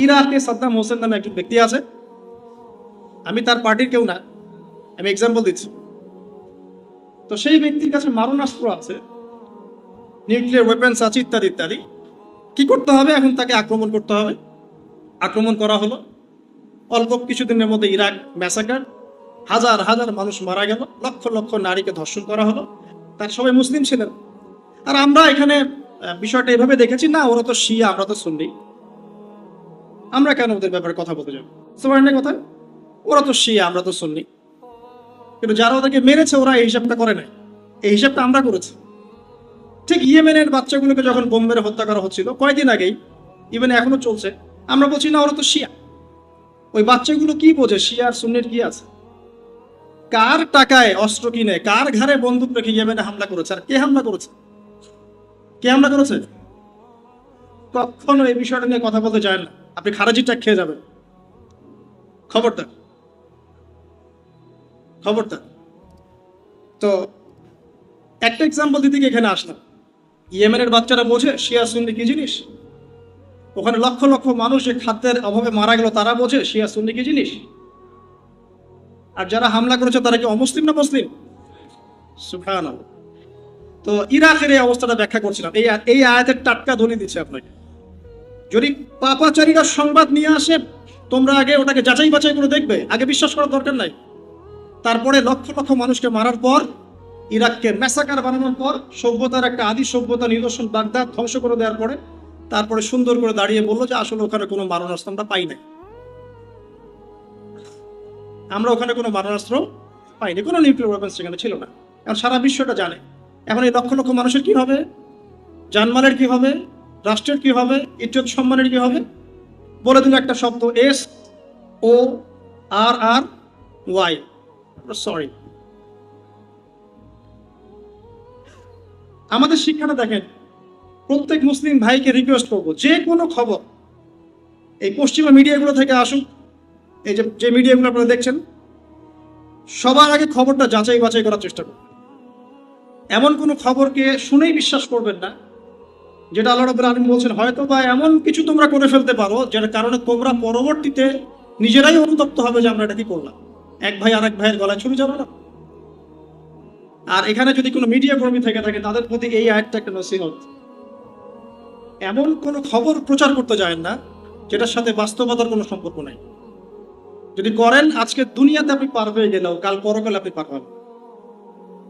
ইরাকে সাদ্দাম হোসেন নামে একজন ব্যক্তি আছে, আমি তার পার্টির কেউ না, আমি এক্সাম্পল দিচ্ছি। তো সেই ব্যক্তির কাছে মারণাস্ত্র আছে, নিউক্লিয়ার ওয়েপন্স আছে, ইত্যাদি ইত্যাদি। কি করতে হবে? এখন তাকে আক্রমণ করতে হবে। আক্রমণ করা হলো, অল্প কিছুদিনের মধ্যে ইরাক ম্যাসাকার, হাজার হাজার মানুষ মারা গেল, লক্ষ লক্ষ নারীকে ধর্ষণ করা হলো। তার সবাই মুসলিম ছিলেন। আর আমরা এখানে বিষয়টা এভাবে দেখেছি, না ওরা তো শিয়া, আমরা তো সুন্নি, আমরা কেন ওদের ব্যাপারে কথা বলতে যাবো? সুবহানাল্লাহ কথা, ওরা তো শিয়া, আমরা তো সুন্নি। কিন্তু যারা ওদেরকে মেরেছে ওরা এই হিসাবটা করে নাই, এই হিসাবটা আমরা করেছি। ঠিক ইয়েমেনের বাচ্চাগুলোকে যখন বোম মেরে হত্যা করা হচ্ছিল কয়েকদিন আগেই, ইভেন এখনো চলছে, আমরা বলছি না ওরা তো শিয়া। ওই বাচ্চাগুলো কি বোঝে শিয়া আর সুন্নির কি আছে? কার টাকায় অস্ত্র কিনে, কার ঘরে বন্দুক রেখে ইয়েমেনে হামলা করেছে? আর কে হামলা করেছে? কে হামলা করেছে? কখনো এই বিষয়টা নিয়ে কথা বলতে চায় না, আপনি খারাজিটা খেয়ে যাবেন। খবরদার, খবরদার। তো একটা এক্সাম্পল দিতে গিয়ে এখানে আসলাম। ইয়েমেনের বাচ্চারা বোঝে শিয়া সুন্নি কি জিনিস? ওখানে লক্ষ লক্ষ মানুষ যে খাদ্যের অভাবে মারা গেল তারা বোঝে শিয়া সুন্নি কি জিনিস? আর যারা হামলা করেছে তারা কি অমুসলিম না মুসলিম? সুবহানাল্লাহ। তো ইরাকের এই অবস্থাটা ব্যাখ্যা করছিলাম, এই আয়াতের টাটকা দলিল দিচ্ছে আপনাকে। যদি পাপাচারীরা সংবাদ নিয়ে আসে, তোমরা আগে ওটাকে যাচাই বাছাই করে দেখবে, আগে বিশ্বাস করার দরকার নাই। তারপরে লক্ষ লক্ষ মানুষকে মারার পর, ইরাককে ম্যাসাকার বানানোর পর, সভ্যতার একটা আদি সভ্যতা নিদর্শন বাগদাদ ধ্বংস করে দেওয়ার পরে, তারপরে সুন্দর করে দাঁড়িয়ে বললো যে আসলে ওখানে কোনো মারণাস্ত্র আমরা পাই নাই, আমরা ওখানে কোনো মারণাস্ত্র পাইনি, কোনো নিউক্লিয়ার ওয়েপন্স সেখানে ছিল না। এখন সারা বিশ্বটা জানে। এখন এই লক্ষ লক্ষ মানুষের কি হবে? জানমালের কি হবে? রাষ্ট্রের কি হবে? ইজ্জত সম্মানের কি হবে? বলে দিল একটা শব্দ, SORRY, সরি। আমাদের শিক্ষাটা দেখেন, প্রত্যেক মুসলিম ভাইকে রিকোয়েস্ট করবো, যে কোনো খবর এই পশ্চিমা মিডিয়াগুলো থেকে আসুক, এই যে মিডিয়াগুলো আপনারা দেখছেন, সবার আগে খবরটা যাচাই বাছাই করার চেষ্টা করুন। এমন কোনো খবরকে শুনেই বিশ্বাস করবেন না যেটা আল্লাহ রাব্বুল আলামিন বলছেন হয়তো বা এমন কিছু তোমরা করে ফেলতে পারো যেটার কারণে তোমরা পরবর্তীতে নিজেরাই অনুতপ্ত হবে যে আমরা এটা কি করলাম। এক ভাই আর এক ভাইয়ের গলায় ছুরি যাবে না। আর এখানে যদি কোনো মিডিয়া কর্মী থেকে থাকে তাদের প্রতি এই আয়াতটা একটা নসিহত, এমন কোনো খবর প্রচার করতে যায় না যেটার সাথে বাস্তবতার কোনো সম্পর্ক নাই। যদি করেন, আজকে দুনিয়াতে আপনি পার হয়ে গেলেও কাল পরকালে আপনি পার হবেন।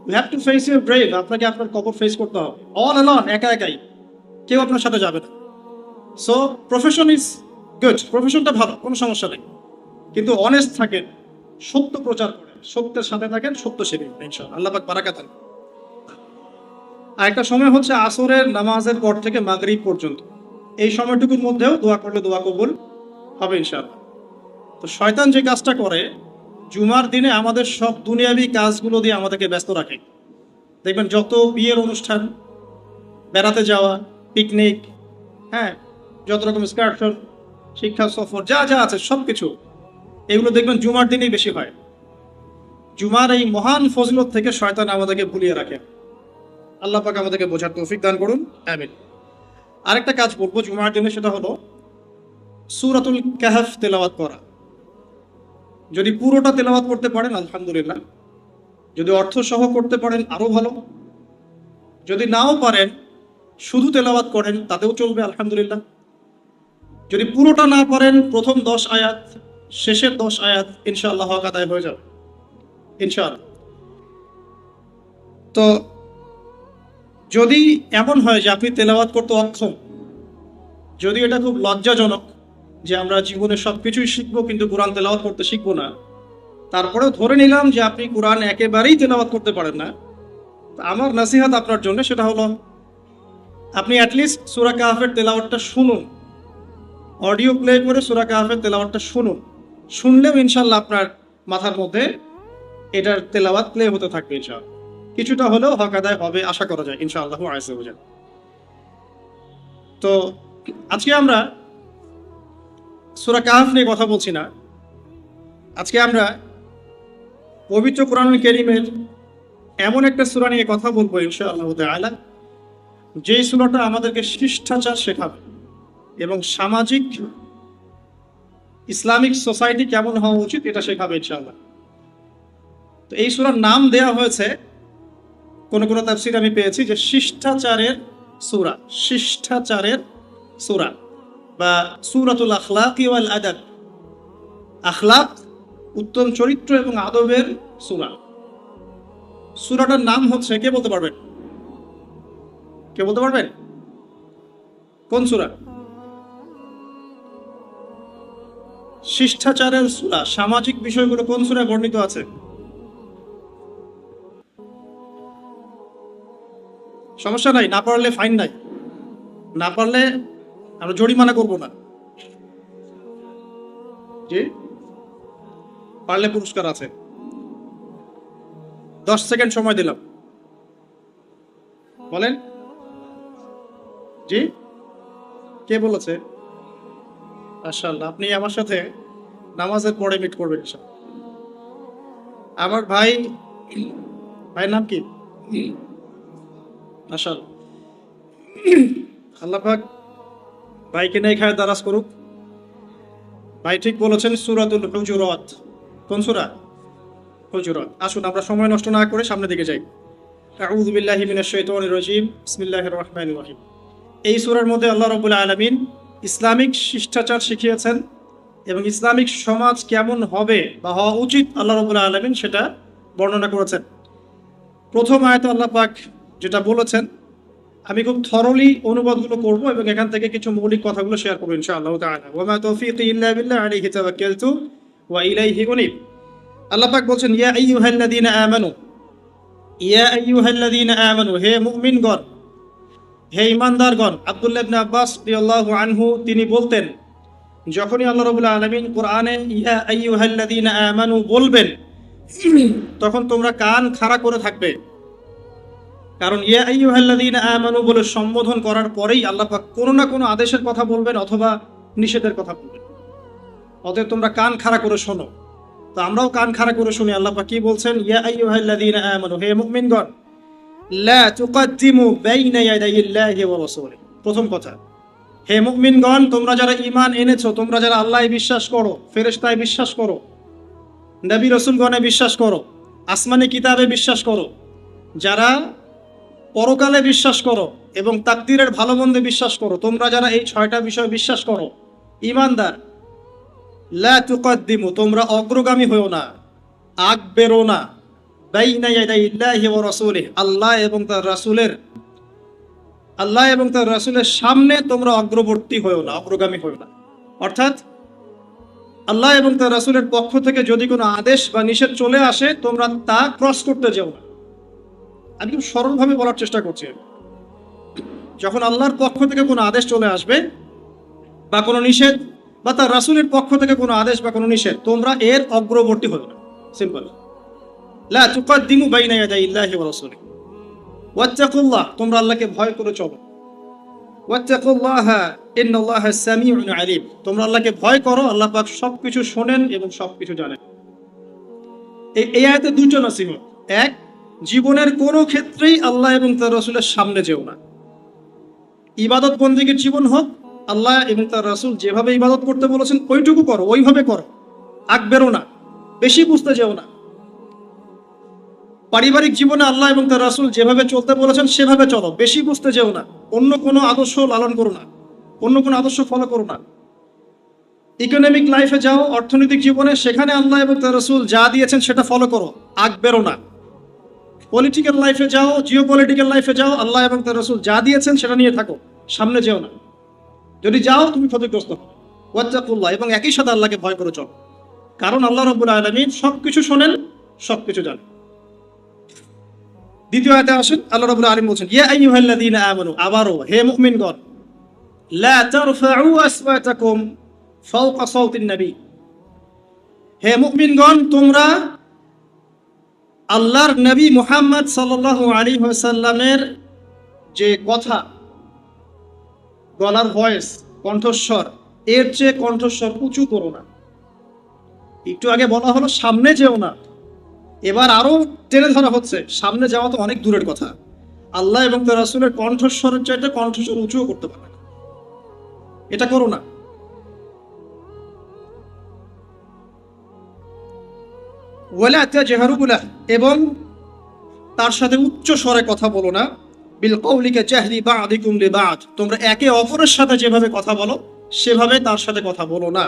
You have to face your grave, আপনাকে আপনার কবর ফেস করতে হবে অল অ্যালন, একা একাই, কেউ আপনার সাথে যাবে না। সো প্রফেশন ইজ গুড, প্রফেশনটা ভালো, কোনো সমস্যা নেই, কিন্তু অনেস্ট থাকেন, সত্য প্রচার করেন, সত্যের সাথে থাকেন, সত্য সেবী ইনশাআল্লাহ, আল্লাহ পাক বারাকাত দেন। আর একটা সময় হচ্ছে আসরের নামাজের পর থেকে মাগরিব পর্যন্ত, এই সময়টুকুর মধ্যেও দোয়া করলে দোয়া কবুল হবে ইনশাআল্লাহ। তো শয়তান যে কাজটা করে, জুমার দিনে আমাদের সব দুনিয়াবি কাজগুলো দিয়ে আমাদেরকে ব্যস্ত রাখে। দেখবেন যত বিয়ের অনুষ্ঠান, বেড়াতে যাওয়া, পিকনিক, হ্যাঁ, যত রকম এক্সকারশন, শিক্ষা সফর, যা যা আছে সব কিছু, এগুলো দেখবেন জুমার দিনেই বেশি হয়। জুমার এই মহান ফজিলত থেকে শয়তান আমাদেরকে ভুলিয়ে রাখে। আল্লাহ পাক আমাদেরকে বোঝার তৌফিক দান করুন, আমিন। আরেকটা কাজ বলবো জুমার দিনে, সেটা হলো সূরাতুল কাহফ তেলাওয়াত করা। যদি পুরোটা তেলাওয়াত করতে পারেন আলহামদুলিল্লাহ, যদি অর্থ সহ করতে পারেন আরো ভালো, যদি নাও পারেন শুধু তেলাওয়াত করেন তাতেও চলবে আলহামদুলিল্লাহ। যদি পুরোটা না পারেন, প্রথম 10 আয়াত, শেষের 10 আয়াত ইনশাআল্লাহ হক আদায় হয়ে যাবে ইনশাআল্লাহ। তো যদি এমন হয় যে আপনি তেলাওয়াত করতে অক্ষম, যদি এটা খুব লজ্জাজনক যে আমরা জীবনে সবকিছুই শিখবো কিন্তু কোরআন তেলাওয়াত করতে শিখবো না, তারপরেও ধরে নিলাম যে আপনি কোরআন একেবারেই তেলাওয়াত করতে পারেন না, আমার নসিহত আপনার জন্য সেটা হলো আপনি অ্যাটলিস্ট সূরা কাহফের তেলাওয়াতটা শুনুন, অডিও প্লে করে সূরা কাহফের তেলাওয়াতটা শুনুন। শুনলেও ইনশাআল্লাহ আপনার মাথার মধ্যে এটার তেলাওয়াত প্লে হতে থাকবে ইনশাআল্লাহ, কিছুটা হলেও হক আদায় হবে আশা করা যায় ইনশাআল্লাহ আযza ওয়া জাল। তো আজকে আমরা সূরা কাহফ নিয়ে কথা বলছি না, আজকে আমরা পবিত্র কোরআনুল কারীমের এমন একটা সূরা নিয়ে কথা বলবো ইনশাআল্লাহ তাআলা, যেই সূরাটা আমাদেরকে শিষ্টাচার শেখাবে এবং সামাজিক ইসলামিক সোসাইটি কেমন হওয়া উচিত এটা শেখাবে ইনশাআল্লাহ। তো এই সূরার নাম দেয়া হয়েছে, কোন কোন তাফসীর আমি পেয়েছি যে শিষ্টাচারের সূরা, শিষ্টাচারের সূরা বা সূরাতুল আখলাক ওয়াল আদাব, আখলাক উত্তম চরিত্র এবং আদবের সূরা। সূরাটার নাম হচ্ছে, কে বলতে পারবেন? কে বলতে পারবেন কোন সূরা? শিষ্টাচারের সূরা, সামাজিক বিষয়গুলো কোন সূরায় বর্ণিত আছে? সমস্যা নাই, না পারলে ফাইন নাই, না পারলে আমরা জরিমানা করব না। জি, পারলে পুরস্কার আছে। 10 সেকেন্ড সময় দিলাম, বলেন। জি, কে বলেছে? মাশাআল্লাহ, আপনি আমার সাথে নামাজের পরে মিট করবেন ইনশাআল্লাহ। আমার ভাইয়ের নাম কি? মাশাআল্লাহ, আল্লাহ পাক ভাইকে নিয়ে খায় দারাজ করুক। ভাই ঠিক বলেছেন, সূরাতুল হুজুরাত। কোন সূরা? হুজুরাত। আসুন আমরা সময় নষ্ট না করে সামনের দিকে যাই। আউযু বিল্লাহি মিনাশ শাইতানির রাজীম, বিসমিল্লাহির রহমানির রহিম। এই সূরার মধ্যে আল্লাহ রাব্বুল আলামিন ইসলামিক শিষ্টাচার শিখিয়েছেন এবং ইসলামিক সমাজ কেমন হবে বা হওয়া উচিত আল্লাহ রাব্বুল আলামিন সেটা বর্ণনা করেছেন। প্রথম আয়াতে আল্লাহ পাক যেটা বলেছেন, আমি খুব থরলি অনুবাদগুলো করব এবং এখান থেকে কিছু মৌলিক কথাগুলো শেয়ার করব ইনশাআল্লাহ তাআলা। ওয়া মা তাওফীকি ইল্লা বিল্লাহ আলাইহি তাওয়াক্কালতু ওয়া ইলাইহি উনীব। আল্লাহ পাক বলেন, ইয়া আইয়ুহাল্লাযীনা আমানু, ইয়া আইয়ুহাল্লাযীনা আমানু, হে মুমিনগণ, হে ঈমানদারগণ। আব্দুল্লাহ ইবনে আব্বাস রাদিয়াল্লাহু আনহু তিনি বলতেন, যখনই আল্লাহ রাব্বুল আলামিন কোরআনে ইয়া আইয়ুহাল্লাযীনা আমানু বলবেন, তখন তোমরা কান খাড়া করে থাকবে। কারণ ইয়া আইয়ুহাল্লাযীনা আমানু বলে সম্বোধন করার পরেই আল্লাহ পাক কোনো না কোনো আদেশের কথা বলবেন অথবা নিষেধের কথা বলবেন। অতএব তোমরা কান খাড়া করে শোনো। তো আমরাও কান খাড়া করে শুনি আল্লাহ পাক কি বলছেন। ইয়া আইয়ুহাল্লাযীনা আমানু, হে মুমিনগণ, লা তুকদ্দিমু বাইনা ইয়াদাইল্লাহি ওয়া রাসূলিহি। প্রথম কথা, হে মুমিনগণ, তোমরা যারা ঈমান এনেছো, তোমরা যারা আল্লাহে বিশ্বাস করো, ফেরেশতায় বিশ্বাস করো, নবী রাসূলগণে বিশ্বাস করো, আসমানি কিতাবে বিশ্বাস করো, যারা পরকালে বিশ্বাস করো এবং তাকদীরের ভালো মন্দে বিশ্বাস করো, তোমরা যারা এই 6টা বিষয় বিশ্বাস করো, ঈমানদার, লা তুকদ্দিমু, তোমরা অগ্রগামী হও না, আগ বেরো না, বাইনা ইয়াদাইল্লাহি ওয়া রাসূলিহি, আল্লাহ এবং তার রাসূলের সামনে তোমরা অগ্রবর্তী হও না, অগ্রগামী হও না। অর্থাৎ আল্লাহ এবং তার রাসূলের পক্ষ থেকে যদি কোনো আদেশ বা নিষেধ চলে আসে, তোমরা তা ক্রস করতে যেও না। আমি খুব সরলভাবে বলার চেষ্টা করছি। যখন আল্লাহর পক্ষ থেকে কোনো আদেশ চলে আসবে বা কোনো নিষেধ, বা তার রাসূলের পক্ষ থেকে কোনো আদেশ বা কোনো নিষেধ, তোমরা এর অগ্রবর্তী হও না। সিম্পল। লা তুকদ্দিমু বাইনা ইয়াদাইল্লাহি ওয়া রাসূলিহি ওয়াত্তাকুল্লাহ, তোমরা আল্লাহকে ভয় করে চলো। ওয়াত্তাকুল্লাহা ইন্নাল্লাহা সামিউন আলীম, তোমরা আল্লাহকে ভয় করো, আল্লাহ পাক সবকিছু শোনেন এবং সবকিছু জানেন। এই আয়াতে দুটো নসিহত। এক, জীবনের কোনো ক্ষেত্রেই আল্লাহ এবং তার রাসূলের সামনে যেও না। ইবাদত বন্দেগীর জীবন হোক, আল্লাহ এবং তার রাসূল যেভাবে ইবাদত করতে বলেছেন ওইটুকু করো, ওইভাবে করো, আগ বেরো না, বেশি বুঝতে যেও না। পারিবারিক জীবনে আল্লাহ এবং তার রাসূল যেভাবে চলতে বলেছেন সেভাবে চলো, বেশি বুঝতে যেও না। অন্য কোনো আদর্শ লালন করো না, অন্য কোনো আদর্শ ফলো করো না। ইকোনমিক লাইফে যাও, অর্থনৈতিক জীবনে, সেখানে আল্লাহ এবং তার রাসূল যা দিয়েছেন সেটা ফলো করো, আগ বেরো না। পলিটিক্যাল লাইফে যাও, জিওপলিটিক্যাল লাইফে যাও, আল্লাহ এবং তার রাসূল যা দিয়েছেন সেটা নিয়ে থাকো, সামনে যেও না। যদি যাও তুমি ক্ষতিগ্রস্ত হবে। ওয়াত্তাকুল্লাহ, এবং একই সাথে আল্লাহকে ভয় করে চলো, কারণ আল্লাহ রাব্বুল আলামিন সবকিছু শোনেন, সবকিছু জানেন। দ্বিতীয় আয়াতে আসেন, আল্লাহ রাব্বুল আলামিন বলেন, ইয়া আইয়ুহাল্লাযীনা আমানু, আবারও হে মুমিনগণ, লা তারফাউ আসওয়াতাকুম ফাওকা সাওতিন নবী, হে মুমিনগণ, তোমরা আল্লাহর নবী মুহাম্মদ সাল্লাল্লাহু আলাইহি ওয়াসাল্লামের যে কথা, গলার ভয়েস, কণ্ঠস্বর, এর চেয়ে কণ্ঠস্বর উঁচু করো না। একটু আগে বলা হলো সামনে যেও না, এবার আরো টেনে ধরা হচ্ছে সামনে যাওয়া তো অনেক দূরের কথা। আল্লাহ এবং তার রাসূলের কণ্ঠস্বরের চাইতে কণ্ঠস্বর উঁচুও করতে পারে, এটা করো না। ওয়ালা তাজহারু লাহু, এবং তার সাথে উচ্চ স্বরে কথা বলো না, বিল কওলি কাজাহরি বা'দিকুম লিবা'দ, তোমরা একে অপরের সাথে যেভাবে কথা বলো সেভাবে তার সাথে কথা বলো না।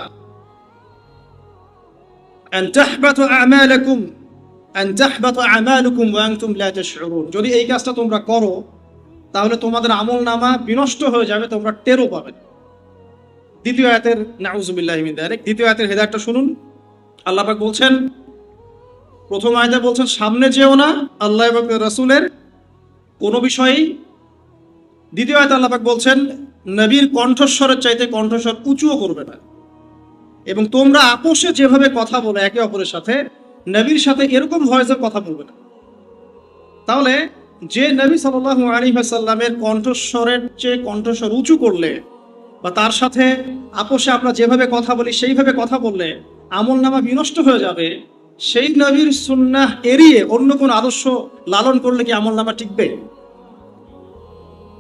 আন তাহবাতু আমালাকুম ওয়া আনতুম লা তাশউরুন, যদি এই কাজটা তোমরা করো তাহলে তোমাদের আমলনামা বিনষ্ট হয়ে যাবে, তোমরা টেরও পাবে। দ্বিতীয় আয়াতের নাউযুবিল্লাহি মিন যালিক, দ্বিতীয় আয়াতের হেদায়েতটা শুনুন। আল্লাহ পাক বলছেন, প্রথম আয়াতে বলছেন সামনে যেও না আল্লাহ এবং রাসূলের কোনো বিষয়েই। দ্বিতীয় আয়াতে আল্লাহ পাক বলছেন নবীর কণ্ঠস্বরের চাইতে কণ্ঠস্বর উঁচুও করবে না, এবং তোমরা আপোষে যেভাবে কথা বলো একে অপরের সাথে, নবীর সাথে এরকম ভয়েসে কথা বলবে না। তাহলে যে নবী সাল্লাল্লাহু আলাইহি ওয়াসাল্লামের কণ্ঠস্বরের চেয়ে কণ্ঠস্বর উঁচু করলে, বা তার সাথে আপোষে আমরা যেভাবে কথা বলি সেইভাবে কথা বললে আমলনামা বিনষ্ট হয়ে যাবে, সেই নবীর সুন্নাহ এড়িয়ে অন্য কোন আদর্শ লালন করলে কি আমলনামা টিকবে?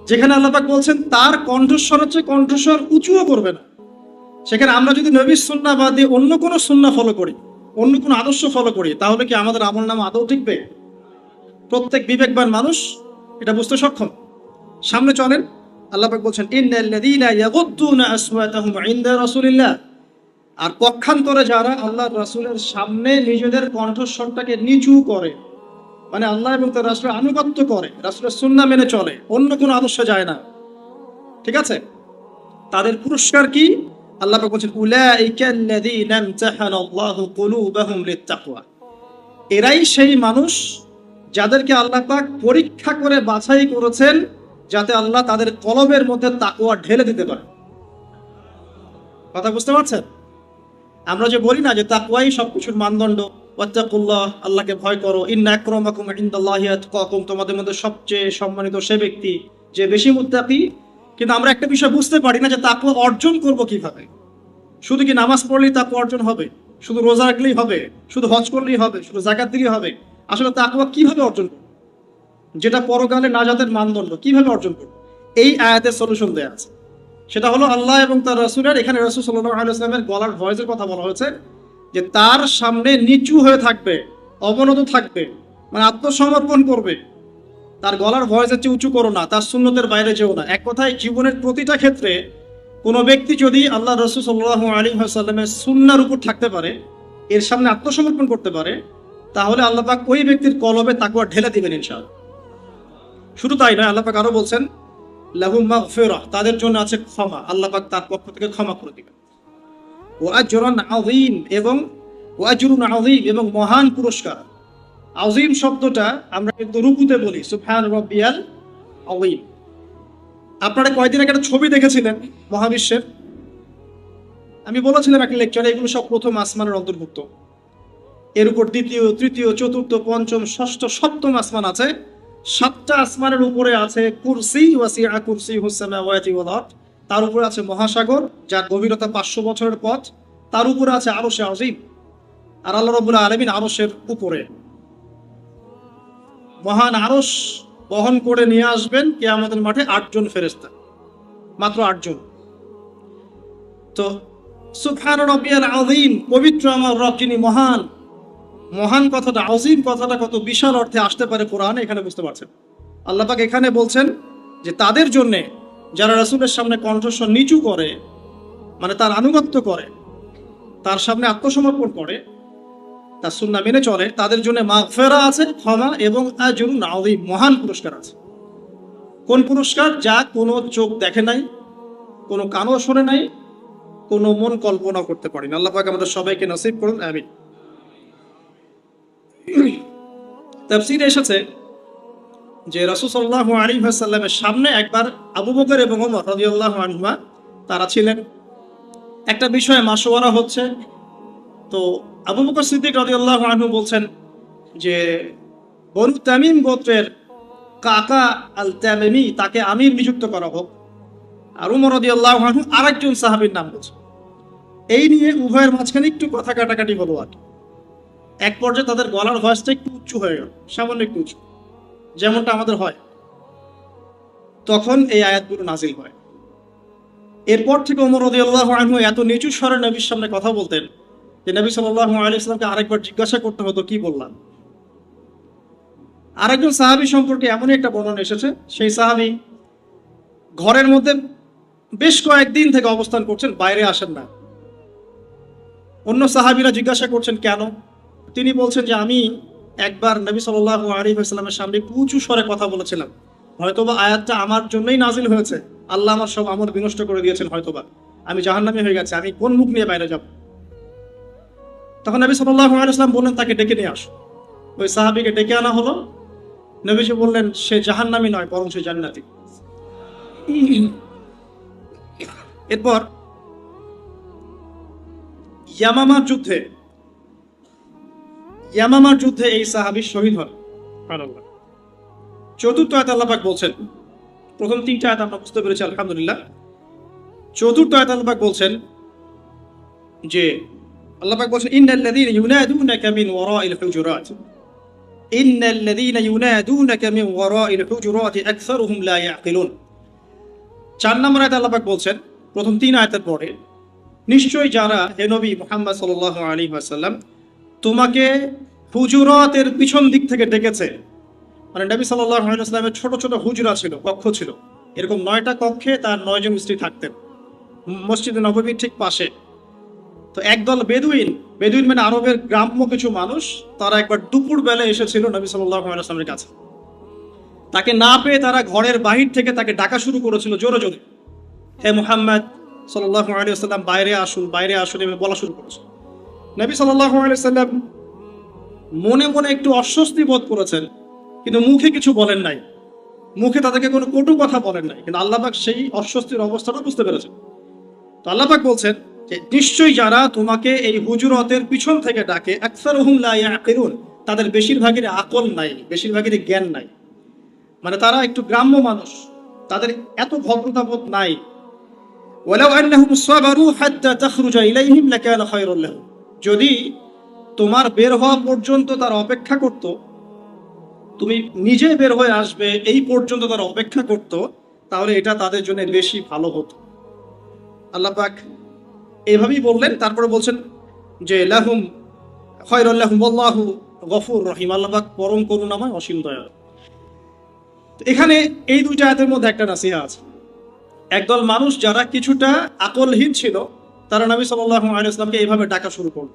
যেখানে আল্লাহ পাক বলছেন তার কণ্ঠস্বর হচ্ছে কণ্ঠস্বর উঁচুও করবে না, সেখানে আমরা যদি নবীর সুন্নাহ বাদ দিয়ে অন্য কোনো সুন্নাহ ফলো করি, অন্য কোনো আদর্শ ফলো করি, তাহলে কি আমাদের আমলনামা আদৌ টিকবে? প্রত্যেক বিবেকবান মানুষ এটা বুঝতে সক্ষম। সামনে চলেন, আল্লাহ পাক বলছেন ইন্নাল্লাযীনা ইয়াগুদ্দুনা আসওয়াতাহুম ইনদা রাসূলিল্লাহ, আর পক্ষান্তরে যারা আল্লাহর রাসূলের সামনে নিজেদের কণ্ঠস্বরটাকে নিচু করে, মানে আল্লাহ এবং তার রাসূলের আনুগত্য করে, রাসূলের সুন্নাহ মেনে চলে, অন্য কোনো আদর্শে যায় না, ঠিক আছে, তাদের পুরস্কার কি? আল্লাহ পাক বলছেন উলাইকাল্লাযীনা ইমতাহানাল্লাহু কুলুবাহুম লিত্তাকওয়া, এরাই সেই মানুষ যাদেরকে আল্লাহ পাক পরীক্ষা করে বাছাই করেছেন যাতে আল্লাহ তাদের কলবের মধ্যে তাকওয়া ঢেলে দিতে পারে। কথা বুঝতে পারছেন? আমরা যে বলি না যে তাকওয়াই সবকিছুর মানদণ্ড, ওয়াত্তাকুল্লাহ, আল্লাহকে ভয় করো, ইন্না আকরামাকুম ইনদাল্লাহি আতকাকুম, তোমাদের মধ্যে সবচেয়ে সম্মানিত সে ব্যক্তি যে বেশি মুত্তাকি। কিন্তু আমরা একটা বিষয় বুঝতে পারি না যে তাকওয়া অর্জন করব কিভাবে। শুধু কি নামাজ পড়লেই তাকওয়া অর্জন হবে? শুধু রোজা রাখলেই হবে? শুধু হজ করলেই হবে? শুধু যাকাত দিলেই হবে? আসলে তাকওয়া কিভাবে অর্জন করব, যেটা পরকালে নাজাতের মানদণ্ড, কিভাবে অর্জন করব? এই আয়াতের সলিউশন দেয়া আছে। সেটা হলো আল্লাহ এবং তার রাসূলের, এখানে রাসূল সাল্লাল্লাহু আলাইহি ওয়াসাল্লামের গলার ভয়েসের কথা বলা হয়েছে, যে তার সামনে নিচু হয়ে থাকবে, অবনত থাকবে, মানে আত্মসমর্পণ করবে। তার গলার ভয়েসের চেয়ে উঁচু করো না, তার সুন্নতের বাইরে যেও না। এক কথায় জীবনের প্রতিটা ক্ষেত্রে কোনো ব্যক্তি যদি আল্লাহ রাসূল সাল্লাল্লাহু আলাইহি ওয়াসাল্লামের সুন্নাহর উপর থাকতে পারে, এর সামনে আত্মসমর্পণ করতে পারে, তাহলে আল্লাহ পাক ওই ব্যক্তির কলবে তাকওয়া ঢেলে দিবেন ইনশাআল্লাহ। শুধু তাই নয়, আল্লাহ পাক আরো বলছেন লাহুম মাগফিরাহ, তাদের জন্য আছে ক্ষমা, আল্লাহ পাক তার পক্ষ থেকে ক্ষমা করে দিবেন। ওয়া আজরুন আযীম, এবং ওয়া আজরুন আযীম, এবং মহান পুরস্কার। আযীম শব্দটা আমরা কিন্তু রুকুতে বলি সুবহান রাব্বিয়াল আযীম। আপনারা কয়েকদিন আগে একটা ছবি দেখেছিলেন মহাবিশ্বের, আমি বলেছিলাম একটা লেকচারে, এগুলো সব প্রথম আসমানের অন্তর্ভুক্ত। এর উপর দ্বিতীয়, তৃতীয়, চতুর্থ, পঞ্চম, ষষ্ঠ, সপ্তম আসমান আছে। 7টা আসমানের উপরে আছে কুরসি, ওয়াসিআ কুরসিয়ুহুস সামাওয়াতি ওয়াল আরদ, তার উপরে আছে মহাসাগর যার গভীরতা 500 বছরের পথ, তার উপরে আছে আরশে আযীম। আর আল্লাহ রাব্বুল আলামিন আরশের উপরে মহান আরশ বহন করে নিয়ে আসবেন কিয়ামতের মাঠে 8 জন ফেরেশতা, মাত্র 8 জন। তো সুবহান রাব্বিয়াল আযীম, পবিত্র আমার রব যিনি মহান। মহান কথাটা, আযীম কথাটা কত বিশাল অর্থে আসতে পারে কোরআনে, এখানে বুঝতে পারছেন। আল্লাহ পাক এখানে বলছেন যে তাদের জন্য যারা রাসূলের সামনে কণ্ঠস্বর নিচু করে, মানে তার আনুগত্য করে, তার সামনে আত্মসমর্পণ করে, তার সুন্নাহ মেনে চলে, তাদের জন্য মাগফিরাহ আছে, ক্ষমা, এবং আজরুন আযীম, মহান পুরস্কার আছে। কোন পুরস্কার? যা কোনো চোখ দেখে নাই, কোনো কানও শোনে নাই, কোনো মন কল্পনা করতে পারেনি। আল্লাহ পাক আমাদের সবাইকে নসিব করুন, আমিন। তাফসীরে এসেছে যে রাসূল সাল্লাল্লাহু আলাইহি ওয়াসাল্লামের সামনে একবার আবু বকর এবং ওমর রাদিয়াল্লাহু আনহুমা তারা ছিলেন। একটা বিষয়ে মাশওয়ারা হচ্ছে, তো আবু বকর সিদ্দিক রাদিয়াল্লাহু আনহু বলছেন যে বনু তামিম গোত্রের কাকা আল তামিমি তাকে আমির নিযুক্ত করা হোক। আর ওমর রাদিয়াল্লাহু আনহু আরেকজন সাহাবীর নাম বলছেন। এই নিয়ে উভয়ের মাঝখানে একটু কথা কাটাকাটি হলো। আর এক পর্যায়ে তাদের গলার ভয়েসটা একটু উঁচু হয়ে গেল, সামান্য একটু উঁচু, যেমনটা আমাদের হয়। তখন এই আয়াতগুলো নাজিল হয়। এরপর থেকে ওমর রাদিয়াল্লাহু আনহু এত নিচু স্বরে নবীর সামনে কথা বলতেন যে নবী সাল্লাল্লাহু আলাইহি ওয়াসাল্লামকে আরেকবার জিজ্ঞাসা করতে হতো কি বললাম। আরেকজন সাহাবী সম্পর্কে এমনই একটা বর্ণনা এসেছে, সেই সাহাবী ঘরের মধ্যে বেশ কয়েকদিন থেকে অবস্থান করছেন, বাইরে আসেন না। অন্য সাহাবীরা জিজ্ঞাসা করছেন কেন, তিনি বলছেন যে আমি একবার নবী সাল্লাল্লাহু আলাইহি ওয়াসাল্লামের সামনে উঁচু স্বরে কথা বলেছিলাম, হয়তোবা আয়াতটা আমার জন্যই নাজিল হয়েছে, আল্লাহ আমার সব আমল বিনষ্ট করে দিয়েছেন, হয়তোবা আমি জাহান্নামী হয়ে গেছে, আমি কোন মুখ নিয়ে বাইরে যাব। তখন নবী সাল্লাল্লাহু আলাইহি ওয়াসাল্লাম বললেন তাকে ডেকে নিয়ে আসো। ওই সাহাবীকে ডেকে আনা হলো। নবীজি বললেন সে জাহান্নামী নয়, বরং সে জান্নাতি। এরপর ইয়ামামার যুদ্ধে এই সাহাবী শহীদ হন। সুবহানাল্লাহ। চতুর্থ আয়াতে আল্লাহ পাক বলছেন, প্রথম তিনটা আয়াত আমরা বুঝতে পেরেছি আলহামদুলিল্লাহ। চতুর্থ আয়াতে আল্লাহ পাক বলছেন যে আল্লাহ পাক বলছেন ইন্নাল্লাযীনা ইউনাদুনাকা মিন ওয়ারাইল হুজুরাত ইন্নাল্লাযীনা ইউনাদুনাকা মিন ওয়ারাইল হুজুরাত আকসারুহুম লা ইয়াকিলুন। 4 নম্বর আয়াতে আল্লাহ পাক বলছেন প্রথম 3 আয়াতের পরে, নিশ্চয়ই যারা হে নবী মুহাম্মদ সাল্লাল্লাহু আলাইহি ওয়াসাল্লাম তোমাকে হুজুরাতের পিছন দিক থেকে ডেকেছে, মানে নবী সাল্লাল্লাহু আলাইহি ওয়াসাল্লামের ছোট ছোট হুজরা ছিল, কক্ষ ছিল, এরকম 9টা কক্ষে তার 9 জন স্ত্রী থাকতেন মসজিদে নববীর ঠিক পাশে। তো একদল বেদুইন মানে আরবের গ্রাম্য কিছু মানুষ, তারা একবার দুপুর বেলা এসেছিল নবী সাল্লাল্লাহু আলাইহি ওয়াসাল্লামের কাছে। তাকে না পেয়ে তারা ঘরের বাহির থেকে তাকে ডাকা শুরু করেছিল জোরে জোরে, হে মুহাম্মদ সাল্লাল্লাহু আলাইহি ওয়াসাল্লাম বাইরে আসুন এভাবে বলা শুরু করেছে। নবী সাল্লাল্লাহু আলাইহি ওয়াসাল্লাম মনে মনে একটু অস্বস্তি বোধ করেছেন, কিন্তু মুখে কিছু বলেন নাই, মুখে তাদেরকে কোনো কটু কথা বলেন নাই, কিন্তু আল্লাহ পাক সেই অস্বস্তির অবস্থাটা বুঝতে পেরেছেন। তো আল্লাহ পাক বলছেন যে নিশ্চয়ই যারা তোমাকে এই হুজুরাতের পিছন থেকে ডাকে আকসারুহুম লা ইয়াকিলুন, তাদের বেশিরভাগের আকল নাই, বেশিরভাগের জ্ঞান নাই, মানে তারা একটু গ্রাম্য মানুষ, তাদের এত ভদ্রতাবোধ নাই। ওয়ালাউ আন্নাহুম সাবারু হাত্তা তাখরুজা ইলাইহিম লাকানা খায়রুল লাহুম, যদি তোমার বের হওয়া পর্যন্ত তারা অপেক্ষা করত, তুমি নিজে বের হয়ে আসবে এই পর্যন্ত তারা অপেক্ষা করত, তাহলে এটা তাদের জন্য বেশি ভালো হতো। আল্লাহ পাক এইভাবেই বললেন। তারপরে বলছেন যে লাহুম খায়রুল লাহুম আল্লাহু গফুর রহিম, আল্লাহ পাক পরম করুণাময় অসীম দয়ালু। এখানে এই দুইটা আয়াতের মধ্যে একটা নাসিহা আছে। একদল মানুষ যারা কিছুটা আকলহীন ছিল, তারা নবী সাল্লাল্লাহু আলাইহি ওয়াসাল্লামকে এইভাবে ডাকা শুরু করল।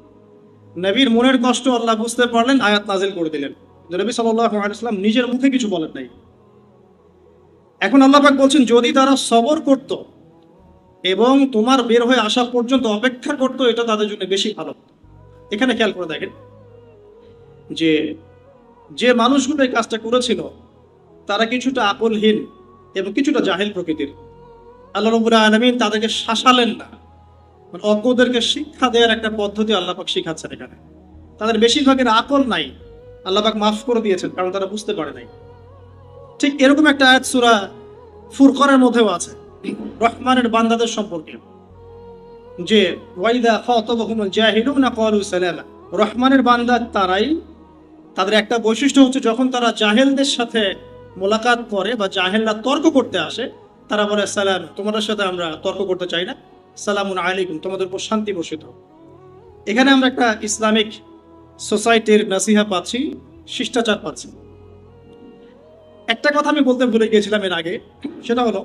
নবীর মনের কষ্ট আল্লাহ বুঝতে পারলেন, আয়াত নাজিল করে দিলেন। নবী সাল্লাল্লাহু আলাইহি ওয়াসাল্লাম নিজের মুখে কিছু বলেন নাই। এখন আল্লাহ পাক বলছেন যদি তারা সবর করত এবং তোমার বের হয়ে আসা পর্যন্ত অপেক্ষা করত, এটা তাদের জন্য বেশি ভালো। এখানে খেয়াল করে দেখেন যে যে মানুষগুলো এই কাজটা করেছিল তারা কিছুটা আকলহীন এবং কিছুটা জাহেল প্রকৃতির। আল্লাহ রাব্বুল আলামিন তাদেরকে শাসালেন না, মানে অজ্ঞদেরকে শিক্ষা দেওয়ার একটা পদ্ধতি আল্লাহ পাক শিখাচ্ছেন এখানে। তাদের বেশিরভাগের আকল নাই, আল্লাহ পাক মাফ করে দিয়েছেন, কারণ তারা বুঝতে পারে নাই। ঠিক এরকম একটা আয়াত সূরা ফুরকানের মধ্যেও আছে রহমানের বান্দাদের সম্পর্কে, যে ওয়াইদা খাতাবাহুমুল জাহিলুনা ক্বালু সালামা। রহমানের বান্দা তারাই, তাদের একটা বৈশিষ্ট্য হচ্ছে যখন তারা জাহেলদের সাথে মোলাকাত করে বা জাহেলরা তর্ক করতে আসে, তারা বলে সালাম, তোমাদের সাথে আমরা তর্ক করতে চাই না, সালামুন আলাইকুম, তোমাদের উপর শান্তি বর্ষিত। এখানে আমরা একটা ইসলামিক সোসাইটির নাসিহা পাচ্ছি, শিষ্টাচার পাচ্ছি। একটা কথা আমি বলতে ভুলে গিয়েছিলাম এর আগে, সেটা হলো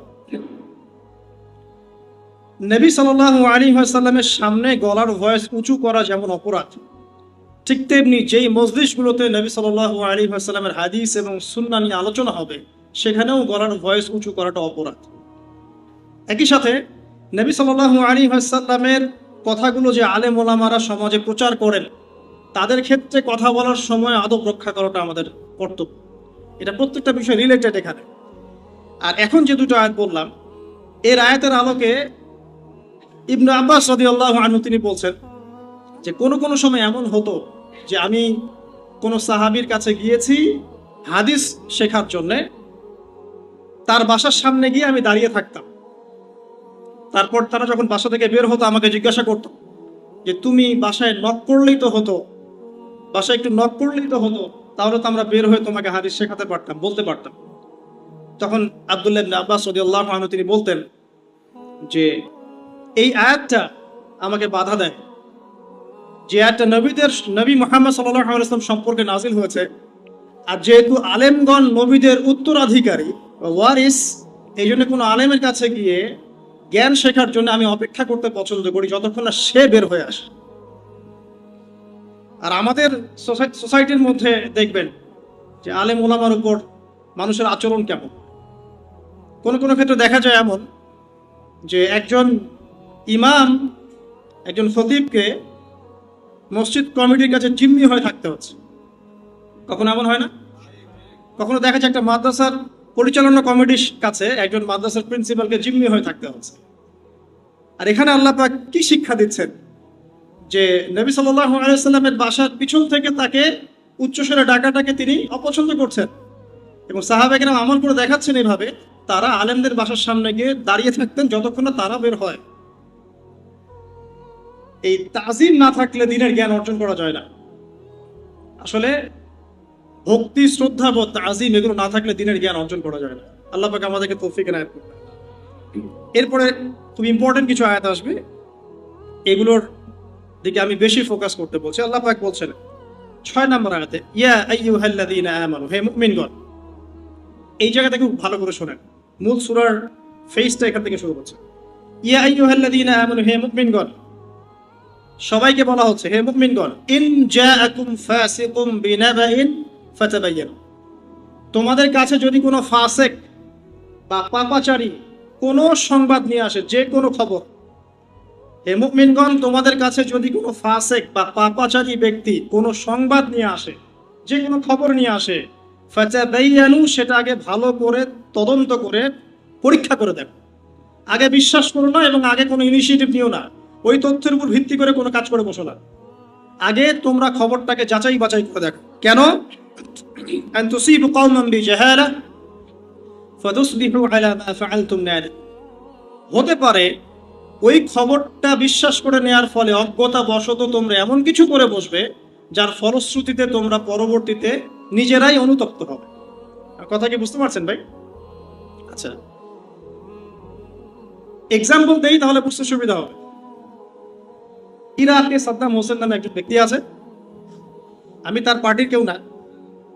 নবী সাল্লাল্লাহু আলাইহি ওয়াসাল্লামের সামনে গলার ভয়েস উঁচু করা যেমন অপরাধ, ঠিক তেমনি যেই মজলিসগুলোতে নবী সাল্লাল্লাহু আলাইহি ওয়াসাল্লামের হাদিস এবং সুন্নাহ নিয়ে আলোচনা হবে, সেখানেও গলার ভয়েস উঁচু করাটা অপরাধ। একই সাথে নবী সাল্লাল্লাহু আলাইহি ওয়াসাল্লামের কথাগুলো যে আলেম ওলামারা সমাজে প্রচার করেন, তাদের ক্ষেত্রে কথা বলার সময় আদব রক্ষা করাটা আমাদের কর্তব্য। এটা প্রত্যেকটা বিষয় রিলেটেড এখানে। আর এখন যে দুটো আয়াত বললাম, এর আয়াতের আলোকে ইবনে আব্বাস রাদিয়াল্লাহু আনহু তিনি বলছেন যে কোনো সময় এমন হতো যে আমি কোনো সাহাবীর কাছে গিয়েছি হাদিস শেখার জন্যে, তার বাসার সামনে গিয়ে আমি দাঁড়িয়ে থাকতাম। তারপর তারা যখন বাসা থেকে বের হতো আমাকে জিজ্ঞাসা করতো যে তুমি বাসায় নক করলেই তো হতো, বাসায় একটু নক করলেই তো হতো, তাহলে তো আমরা বের হয়ে তোমাকে হাদিস শেখাতে পারতাম, বলতে পারতাম। তখন আব্দুল্লাহ ইবনে আব্বাস রাদিয়াল্লাহু আনহু তিনি বলতেন যে এই আয়াতটা আমাকে বাধা দেয়, যে একটা নবী মুহাম্মদ সাল্লাল্লাহু আলাইহি ওয়াসাল্লাম সম্পর্কে নাজিল হয়েছে, আর যেহেতু আলেমগণ নবীদের উত্তরাধিকারী ওয়ারিস, এই জন্য কোনো আলেমের কাছে গিয়ে জ্ঞান শেখার জন্য আমি অপেক্ষা করতে পছন্দ করি যতক্ষণ না সে বের হয়ে আসে। আর আমাদের সোসাইটির মধ্যে দেখবেন যে আলেম ওলামার উপর মানুষের আচরণ কেমন। কোনো কোনো ক্ষেত্রে দেখা যায় এমন যে একজন ইমাম, একজন খতিবকে মসজিদ কমিটির কাছে জিম্মি হয়ে থাকতে হচ্ছে। কখনো এমন হয় না? কখনো দেখা যায় একটা মাদ্রাসার পরিচালনা কমিটির কাছে একজন মাদ্রাসার প্রিন্সিপালকে জিম্মি হয়ে থাকতে হচ্ছে। আর এখানে আল্লাহ পাক কি শিক্ষা দিচ্ছেন যে নবী সাল্লাল্লাহু আলাইহি ওয়াসাল্লামের বাসার পিছন থেকে তাকে উচ্চস্বরে ডাকাটাকে তিনি অপছন্দ করছেন, এবং সাহাবায়ে কেরাম আমল করে দেখাচ্ছেন এইভাবে তারা আলেমদের বাসার সামনে গিয়ে দাঁড়িয়ে থাকতেন যতক্ষণ না তারা বের হয়। এই তাজিম না থাকলে দিনের জ্ঞান অর্জন করা যায় না। আসলে ভক্তি, শ্রদ্ধা বোধ, তাজিম এগুলো না থাকলে দিনের জ্ঞান অর্জন করা যায় না। আল্লাহ পাক আমাদেরকে তৌফিক এনায়েত করুন। এরপরে খুব ইম্পর্টেন্ট কিছু আয়াত আসবে, এগুলোর দিকে আমি বেশি ফোকাস করতে বলছি। আল্লাহ পাক বলছেন 6 নম্বর আয়াতে, ইয়া আইয়ুহাল্লাযীনা আমানু, হে মুমিনগণ। এই জায়গা থেকে খুব ভালো করে শোনেন, মূল সূরার ফেসটা এখান থেকে শুরু হচ্ছে। ইয়া আইয়ুহাল্লাযীনা আমানু, হে মুমিনগণ। সবাইকে বলা হচ্ছে হে মুমিনগণ। ইন জাআকুম ফাসিকুম বিনাবাইন ফাতাবায়ানু, তোমাদের কাছে যদি কোনো ফাসিক বা পাপাচারী কোনো সংবাদ নিয়ে আসে, যে কোনো খবর, হে মুমিনগণ তোমাদের কাছে যদি কোনো ফাসিক বা পাপাচারী ব্যক্তি কোনো সংবাদ নিয়ে আসে, যে কোনো খবর নিয়ে আসে, ফাতাবায়ানু, সেটা আগে ভালো করে তদন্ত করে পরীক্ষা করে দেখো। আগে বিশ্বাস করো না এবং আগে কোনো ইনিশিয়েটিভ নিও না, ওই তথ্যের উপর ভিত্তি করে কোনো কাজ করে বসো না। আগে তোমরা খবরটাকে যাচাই বাছাই করে দেখো। কেন? আন তুসিবু কওমান বিজাহালা ফাতুসবিহু আলা মা ফাআলতুম নাদিম। হতে পারে ওই খবরটা বিশ্বাস করে নেওয়ার ফলে অজ্ঞতা বশত তোমরা এমন কিছু করে বসবে যার ফলশ্রুতিতে তোমরা পরবর্তীতে নিজেরাই অনুতপ্ত হবে। কথা কি বুঝতে পারছেন ভাই? আচ্ছা, এক্সাম্পল দেই তাহলে বুঝতে সুবিধা হবে। ইরাকে সাদ্দাম হোসেন নামে একজন ব্যক্তি আছে, আমি তার পার্টির কেউ না,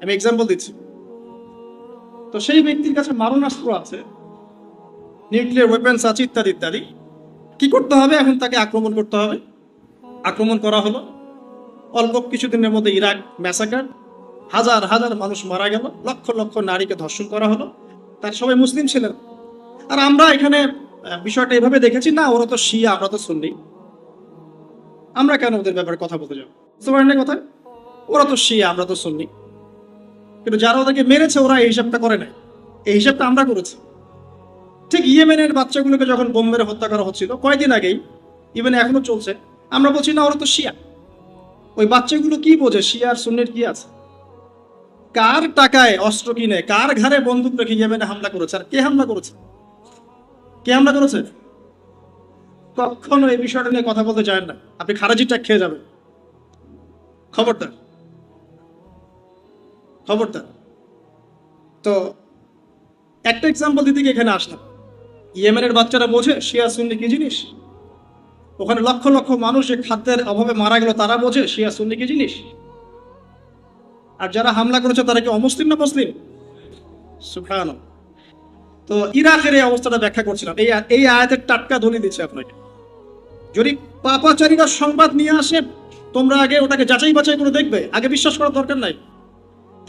আমি এক্সাম্পল দিচ্ছি। তো সেই ব্যক্তির কাছে মারণাস্ত্র আছে, নিউক্লিয়ার ওয়েপন্স আছে, ইত্যাদি ইত্যাদি। কি করতে হবে? এখন তাকে আক্রমণ করতে হবে। আক্রমণ করা হলো, অল্প কিছুদিনের মধ্যে ইরাক ম্যাসাকার, হাজার হাজার মানুষ মারা গেল, লক্ষ লক্ষ নারীকে ধর্ষণ করা হলো। তার সবাই মুসলিম ছিলেন। আর আমরা এখানে বিষয়টা এভাবে দেখেছি, না ওরা তো শিয়া, আমরা তো সুন্নি, আমরা কেন ওদের ব্যাপারে কথা বলতে যাবো? বুঝতে পারেন না কথা? ওরা তো শিয়া, আমরা তো সুন্নি। কিন্তু যারা ওদেরকে মেরেছে ওরা এই হিসাবটা করে নাই, এই হিসাবটা আমরা করেছি। ঠিক ইয়েমেনের বাচ্চাগুলোকে যখন বোম মেরে হত্যা করা হচ্ছিল কয়েকদিন আগেই, ইভেন এখনো চলছে, আমরা বলছি না ওরা তো শিয়া। ওই বাচ্চাগুলো কি বোঝে শিয়া আর সুন্নির কি আছে? কার টাকায় অস্ত্র কিনে, কার ঘাড়ে বন্দুক রেখে ইয়েমেনে হামলা করেছে? আর কে হামলা করেছে? কে হামলা করেছে? কখনো এই বিষয়টা নিয়ে কথা বলতে চান না, আপনি খারাজিটা খেয়ে যাবেন। খবরদার, খবরদার। তো একটা এক্সাম্পল দিতে গিয়ে এখানে আসলাম। ইয়েমেনের বাচ্চারা বোঝে শিয়া সুন্নি কি জিনিস? ওখানে লক্ষ লক্ষ মানুষ খাদ্যের অভাবে মারা গেল, তারা বোঝে শিয়া সুন্নি কি জিনিস? আর যারা হামলা করেছে তারা কি অমুসলিম না মুসলিম? সুবহানাল্লাহ। তো ইরাকের এই অবস্থাটা ব্যাখ্যা করছিলাম, এই আয়াতের টাটকা ধ্বনি দিচ্ছে আপনাকে। যদি পাপাচারীরা সংবাদ নিয়ে আসে, তোমরা আগে ওটাকে যাচাই বাছাই করে দেখবে, আগে বিশ্বাস করার দরকার নাই।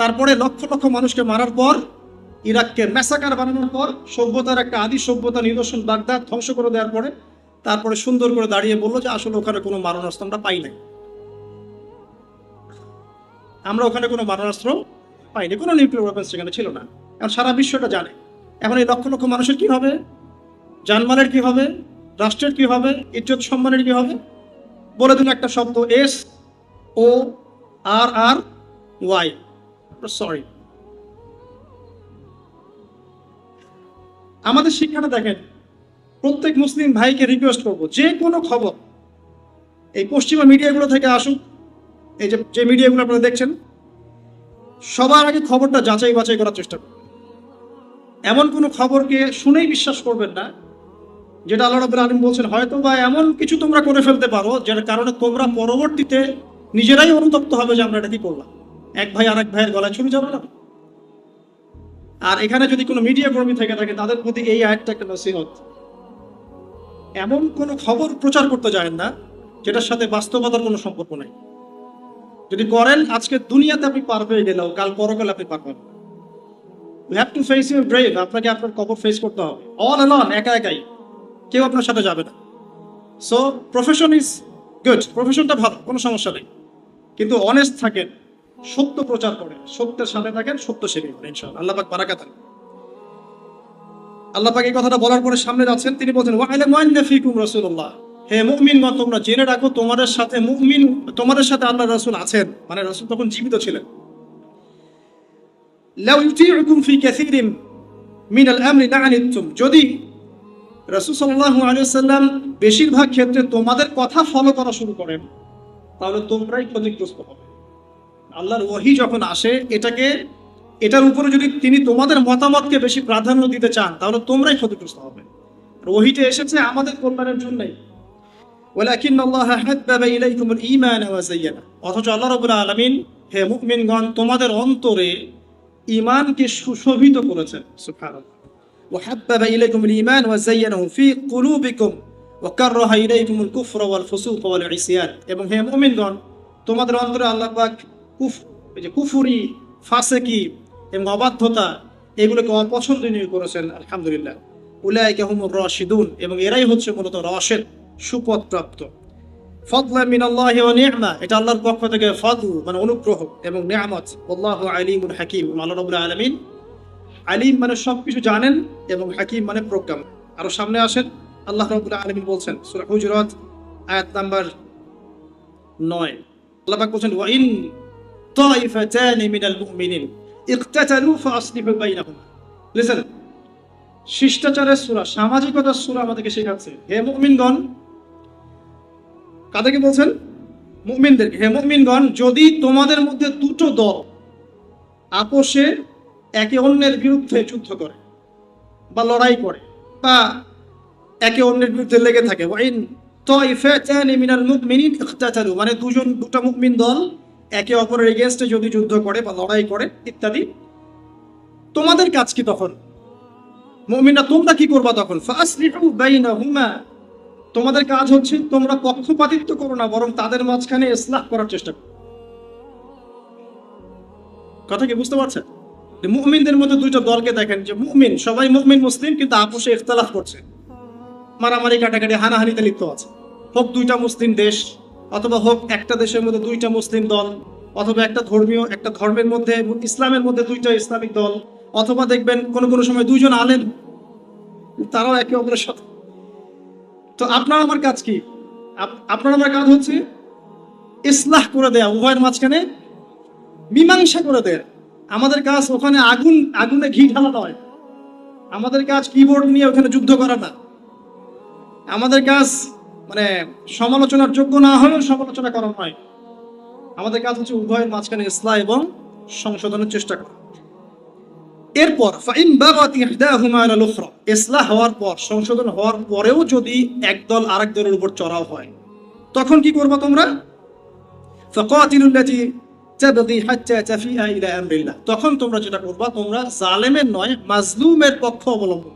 তারপরে লক্ষ লক্ষ মানুষকে মারার পর, ইরাককে ম্যাসাকার বানানোর পর, সভ্যতার একটা আদি সভ্যতা নিদর্শন বাগদাদ ধ্বংস করে দেওয়ার পরে, তারপরে সুন্দর করে দাঁড়িয়ে বললো যে আসলে ওখানে কোনো মারণাস্ত্র আমরা পাই নাই, আমরা ওখানে কোনো মারণাস্ত্র পাইনি, কোনো নিউক্লিয়ার ওয়েপন্স সেখানে ছিল না। এখন সারা বিশ্বটা জানে। এখন এই লক্ষ লক্ষ মানুষের কি হবে? জানমালের কি হবে? রাষ্ট্রের কি হবে? ইজ্জত সম্মানের কি হবে? বলে দিন একটা শব্দ, SORRY, সরি। আমাদের শিক্ষাটা দেখেন, প্রত্যেক মুসলিম ভাইকে রিকোয়েস্ট করবো, যে কোনো খবর এই পশ্চিমা মিডিয়াগুলো থেকে আসুক, এই যে মিডিয়াগুলো আপনারা দেখছেন, সবার আগে খবরটা যাচাই বাছাই করার চেষ্টা করুন। এমন কোনো খবরকে শুনেই বিশ্বাস করবেন না যেটা আল্লাহ রাব্বুল আলামিন বলছেন, হয়তো বা এমন কিছু তোমরা করে ফেলতে পারো যার কারণে তোমরা পরবর্তীতে নিজেরাই অনুতপ্ত হবে যে আমরা এটা কি করলাম। এক ভাই আরেক ভাইয়ের গলায় ছুরি যাবে না। আর এখানে যদি কোনো মিডিয়া কর্মী থেকে থাকে, তাদের প্রতি এই আয়াতটা একটা নসিহত, এমন কোনো খবর প্রচার করতে যায় না যেটার সাথে বাস্তবতার কোনো সম্পর্ক নাই। যদি করেন, আজকে দুনিয়াতে আপনি পার হয়ে গেলেও কাল পরকালে আপনি পারবেন। You have to face your brave. আপনাকে আপনার কবর ফেস করতে হবে অল অ্যালন, একা একাই, কেউ আপনার সাথে যাবে না। সো প্রফেশন ইজ গুড, প্রফেশনটা ভালো, কোনো সমস্যা নেই, কিন্তু অনেস্ট থাকেন, সত্য প্রচার করেন, সত্যের সাথে থাকেন, সত্য সেবী করেন, ইনশাআল্লাহ। আল্লাহ পাক বারাকাত দেন। আল্লাহ পাক এই কথাটা বলার পরে সামনে যাচ্ছেন, তিনি বলছেন ওয়াইলামু আন্না ফীকুম রাসূলুল্লাহ, হে মুমিনগণ তোমরা জেনে রাখো তোমাদের সাথে তোমাদের সাথে আল্লাহ রাসূল আছেন, মানে রাসূল তখন জীবিত ছিলেন। লাউ ইউতিউকুম ফি কাসীরিম মিনাল আমরি লাআনিতুম, যদি রাসূল সাল্লাল্লাহু আলাইহি ওয়াসাল্লাম বেশিরভাগ ক্ষেত্রে তোমাদের কথা ফলো করা শুরু করেন, তাহলে তোমরাই ক্ষতিগ্রস্ত হবে। আল্লাহর ওহী যখন আসে, এটার উপরে যদি তিনি তোমাদের মতামতকে বেশি প্রাধান্য দিতে চান, তাহলে তোমরাই ক্ষতিগ্রস্ত হবে। ওহীটা এসেছে আমাদের কল্যাণের জন্যই। ওয়ালাকিন্নাল্লাহা হাব্বাবা ইলাইকুমুল ঈমান ওয়া যায়্যানা, অথচ আল্লাহ রাব্বুল আলামিন হে মুমিনগণ তোমাদের অন্তরে ঈমানকে সুশোভিত করেছেন। সুবহানাল্লাহ। ওয়া হাব্বাবা ইলাইকুমুল ঈমান ওয়া যায়্যানাহু ফি কুলুবিকুম ওয়া কাররাহা ইলাইকুমুল কুফরা ওয়াল ফুসুক ওয়াল ইসয়ান, এবং হে মুমিনগণ তোমাদের অন্তরে আল্লাহ পাক কুফরি, ফাসিকি এবং অবাধ্যতা এগুলোকে অপছন্দনীয় করেছেন। আলহামদুলিল্লাহ। উলাইকা হুমুর রাশিদুন, এবং এরাই হচ্ছে মূলত রাশিদ, সুপথপ্রাপ্ত। ফাদলা মিনাল্লাহি ওয়া নি'মা, এটা আল্লাহর পক্ষ থেকে ফাদল মানে অনুগ্রহ এবং নিয়ামত। আল্লাহু আলিমুল হাকিম, আল্লাহ রাব্বুল আলামিন আলিম মানে সবকিছু জানেন এবং হাকিম মানে প্রজ্ঞাময়। আরো সামনে আসেন, আল্লাহ রাব্বুল আলামিন বলছেন সূরা হুজুরাত আয়াত নাম্বার 9, আল্লাহ পাক বলছেন ওয়া ইন তাইফাতানি মিনাল মুমিনিন ইকতাতালু ফাসলিহু বাইনাহুমা। লিসেন, শিষ্টাচারের সূরা, সামাজিকতার সূরা আমাদেরকে শেখাচ্ছে। হে মুমিনগণ, কাদেরকে বলছেন? মুমিনদেরকে। হে মুমিনগণ, যদি তোমাদের মধ্যে দুটো দল আপোষে একে অন্যের বিরুদ্ধে যুদ্ধ করে বা লড়াই করে বা একে অন্যের বিরুদ্ধে লেগে থাকে, ওয়াইন তাইফাতানি মিনাল মুমিনিন ইকতাতালু, মানে দুটা মুমিন দল একে অপরের এগেইনস্টে যদি যুদ্ধ করে বা লড়াই করে ইত্যাদি, তোমাদের কাজ কি তখন? মুমিনরা তোমরা কি করবা তখন? ফাসলিহু বাইনাহুমা, তোমাদের কাজ হচ্ছে তোমরা পক্ষপাতিত্ব করো না, বরং তাদের মাঝখানে ইসলাহ করার চেষ্টা করো। কথা কি বুঝতে পারছেন? মুমিনদের মধ্যে দুইটা দলকে দেখেন, যে মুমিন সবাই মুমিন মুসলিম, কিন্তু আপোষে ইখতিলাফ করছে, মারামারি কাটাকাটি হানাহানিতে লিপ্ত আছে। হোক দুইটা মুসলিম দেশ, অথবা হোক একটা দেশের মধ্যে দুইটা মুসলিম দল, অথবা একটা ধর্মের মধ্যে ইসলামের মধ্যে দুইটা ইসলামিক দল, অথবা দেখবেন কোনো সময় দুইজন আলেম, তারাও একে অপরের সাথে। তো আপনার আমার কাজ কি? আপনার আমার কাজ হচ্ছে ইসলাহ করে দেয়া, উভয়ের মাঝখানে মীমাংসা করে দেয়া। আমাদের কাজ ওখানে আগুনে ঘি ঢালা নয়, আমাদের কাজ কিবোর্ড নিয়ে ওখানে যুদ্ধ করা না, আমাদের কাজ মানে সমালোচনার যোগ্য না হলেও সমালোচনা করা নয়। আমাদের কাজ হচ্ছে উভয়ের মাঝখানে ইসলাহ এবং সংশোধনের চেষ্টা করা। এরপর ফাইন বাগাত ইহদাহুমা আলাল উখরা, ইসলাহ হওয়ার পর, সংশোধন হওয়ার পরেও যদি একদল আরেক দলের উপর চড়াও হয়, তখন কি করবে তোমরা? ফাকাতিলুল লাতী তাবগী হাত্তা তাফিআ ইলা আমরিল্লাহ, তখন তোমরা যেটা করবা, তোমরা জালেমের নয় মাজলুমের পক্ষ অবলম্বন।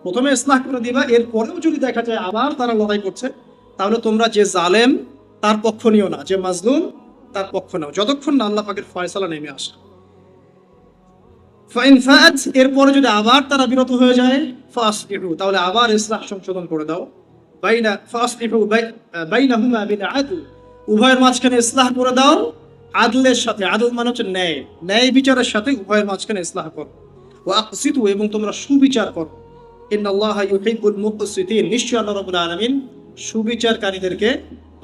প্রথমে ইসলাহ করে দিবা, এরপরেও যদি দেখা যায় আবার তারা লড়াই করছে, তাহলে তোমরা যে জালেম তার পক্ষ নিও না, যে মাজলুম তার পক্ষ নাও, যতক্ষণ না আল্লাহ পাকের ফয়সালা নেমে আসে। ফাইন ফাআত, এরপরে যদি আবার তারা বিরত হয়ে যায়, ফাসলিহু, তাহলে আবার ইসলাহ সংশোধন করে দাও। ফাসলিহু বাইনাহুমা বিল আদল, উভয়ের মাঝখানে ইসলাহ করে দাও আদলের সাথে। আদল মানে হচ্ছে ন্যায় বিচারের সাথে উভয়ের মাঝখানে ইসলাহ করো। ওয়া আকসিতু, এবং তোমরা সুবিচার করো। ইন্নাল্লাহা ইউহিব্বুল মুকসিতিন, নিশ্চয়ই আল্লাহ রাব্বুল আলামিন সুবিচারকারীদেরকে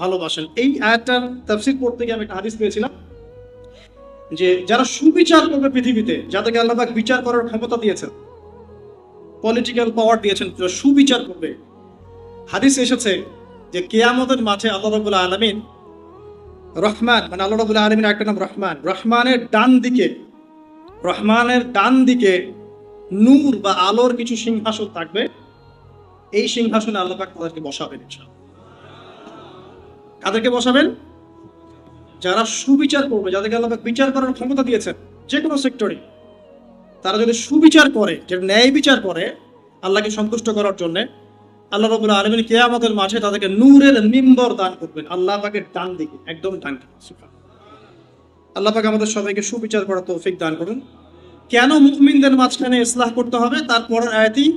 ভালোবাসেন। এই আয়াতটার তাফসীর পড়তে গিয়ে আমি একটা হাদিস পেয়েছিলাম, যে যারা সুবিচার করবে পৃথিবীতে, যাদেরকে আল্লাহ পাক বিচার করার ক্ষমতা দিয়েছেন, পলিটিক্যাল পাওয়ার দিয়েছেন, সুবিচার করবে। হাদিস এসেছে যে কিয়ামতের মাঠে আল্লাহ রাব্বুল আলামিন, রহমান মানে আল্লাহ রাব্বুল আলামিনের একটা নাম রহমান, রহমানের ডান দিকে নূর বা আলোর কিছু সিংহাসন থাকবে। এই সিংহাসনে আল্লাহ পাক তাদেরকে বসাবেন ইনশাআল্লাহ। কাদেরকে বসাবেন? যারা সুবিচার করবে, যাদেরকে আল্লাহ পাক বিচার করার ক্ষমতা দিয়েছেন যে কোনো সেক্টরে, তারা যদি সুবিচার করে, যে ন্যায় বিচার করে আল্লাহকে সন্তুষ্ট করার জন্য, আল্লাহ রাব্বুল আলামিন কিয়ামতের মাঠে তাদেরকে নূরের মিম্বর দান করবেন আল্লাহ পাকের ডান দিকে, একদম ডান দিকে। আল্লাহ পাক আমাদের সবাইকে সুবিচার করার তৌফিক দান করুন। কেন মুমিনদের মাঝখানে ইসলাহ করতে হবে তার পরের আয়াতেই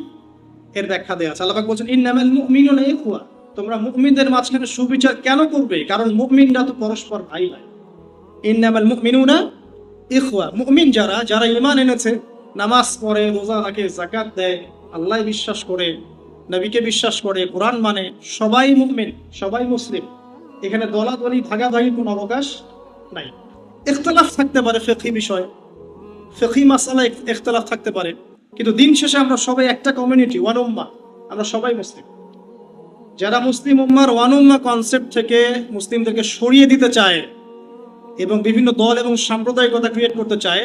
এর ব্যাখ্যা দেয়া আছে। আল্লাহ পাক বলছেন ইন্নামাল মুমিনুনা ইখওয়া, তোমরা মুমিনদের মাঝখানে সুবিচার কেন করবে? কারণ মুমিনরা তো পরস্পর ভাই ভাই। ইন্নামাল মুমিনুনা ইখওয়া, মুমিন যারা, যারা ঈমান এনেছে, নামাজ পড়ে, রোজা রাখে, যাকাত দেয়, আল্লাহ বিশ্বাস করে, নবীকে বিশ্বাস করে, কোরআন মানে, সবাই মুমিন, সবাই মুসলিম। এখানে দলাদলি ভাগাভাগির কোনো অবকাশ নাই। ইখতিলাফ থাকতে পারে ফিকহি বিষয়, ফিকহি মাসালায় ইখতিলাফ থাকতে পারে, কিন্তু দিন শেষে আমরা সবাই একটা কমিউনিটি, ওয়ান উম্মাহ, আমরা সবাই মুসলিম। যারা মুসলিম উম্মার ওয়ান উম্মাহ কনসেপ্ট থেকে মুসলিমদেরকে সরিয়ে দিতে চায় এবং বিভিন্ন দল এবং সাম্প্রদায়িকতা ক্রিয়েট করতে চায়,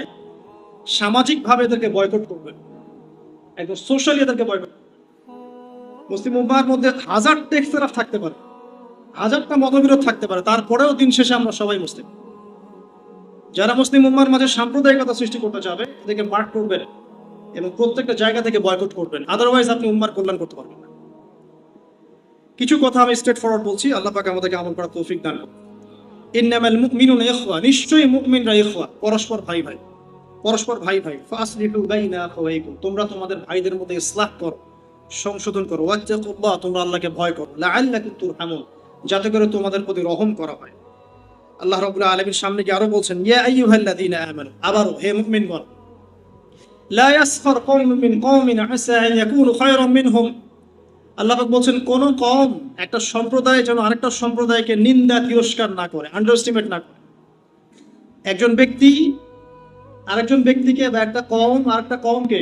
সামাজিকভাবে এদেরকে বয়কট করবে, একদম সোশ্যালি এদেরকে বয়কট। মুসলিম উম্মার মধ্যে হাজারটা ইখতিলাফ থাকতে পারে, হাজারটা মতবিরোধ থাকতে পারে, তারপরেও দিন শেষে আমরা সবাই মুসলিম। যারা মুসলিম উম্মার মাঝে সাম্প্রদায়িকতা সৃষ্টি করতে চাবে এদেরকে মার্ক করবেন এবং প্রত্যেকটা জায়গা থেকে বয়কট করবেন, আদারওয়াইজ আপনি উম্মার কল্যাণ করতে পারবেন না। কিছু কথা আমি স্ট্রেট ফরওয়ার্ড বলছি, আল্লাহ পাক আমাদেরকে আমল করার তৌফিক দান করুন। ইন্নামাল মুমিনুনা ইখওয়া, নিশ্চয়ই মুমিনরা ইখওয়া, পরস্পর ভাই ভাই, পরস্পর ভাই ভাই। ফাসলিহু বাইনা আখাওয়াইকুম, তোমরা তোমাদের ভাইদের মধ্যে ইসলাহ করো, সংশোধন করো। ওয়াত্তাকুল্লাহ, তোমরা আল্লাহকে ভয় করো। লাআল্লাকুম তুরহামুন, যাতে করে তোমাদের প্রতি রহম করা হয়। আল্লাহ রাব্বুল আলামিন সামনে গিয়ে আরো বলছেন ইয়া আইয়ুহাল্লাযীনা আমানু, আবারো হে মুমিনগণ, লা ইয়াসখার কওমুম মিন কওমিন আসা আন ইয়াকুনু খায়রাম মিনহুম। আল্লাহ পাক বলছেন কোন কওম, একটা সম্প্রদায় যেন আরেকটা সম্প্রদায়কে নিন্দা তিরস্কার না করে, আন্ডারএস্টিমেট না করে। একজন ব্যক্তি আরেকজন ব্যক্তিকে বা একটা কওম আরেকটা কওমকে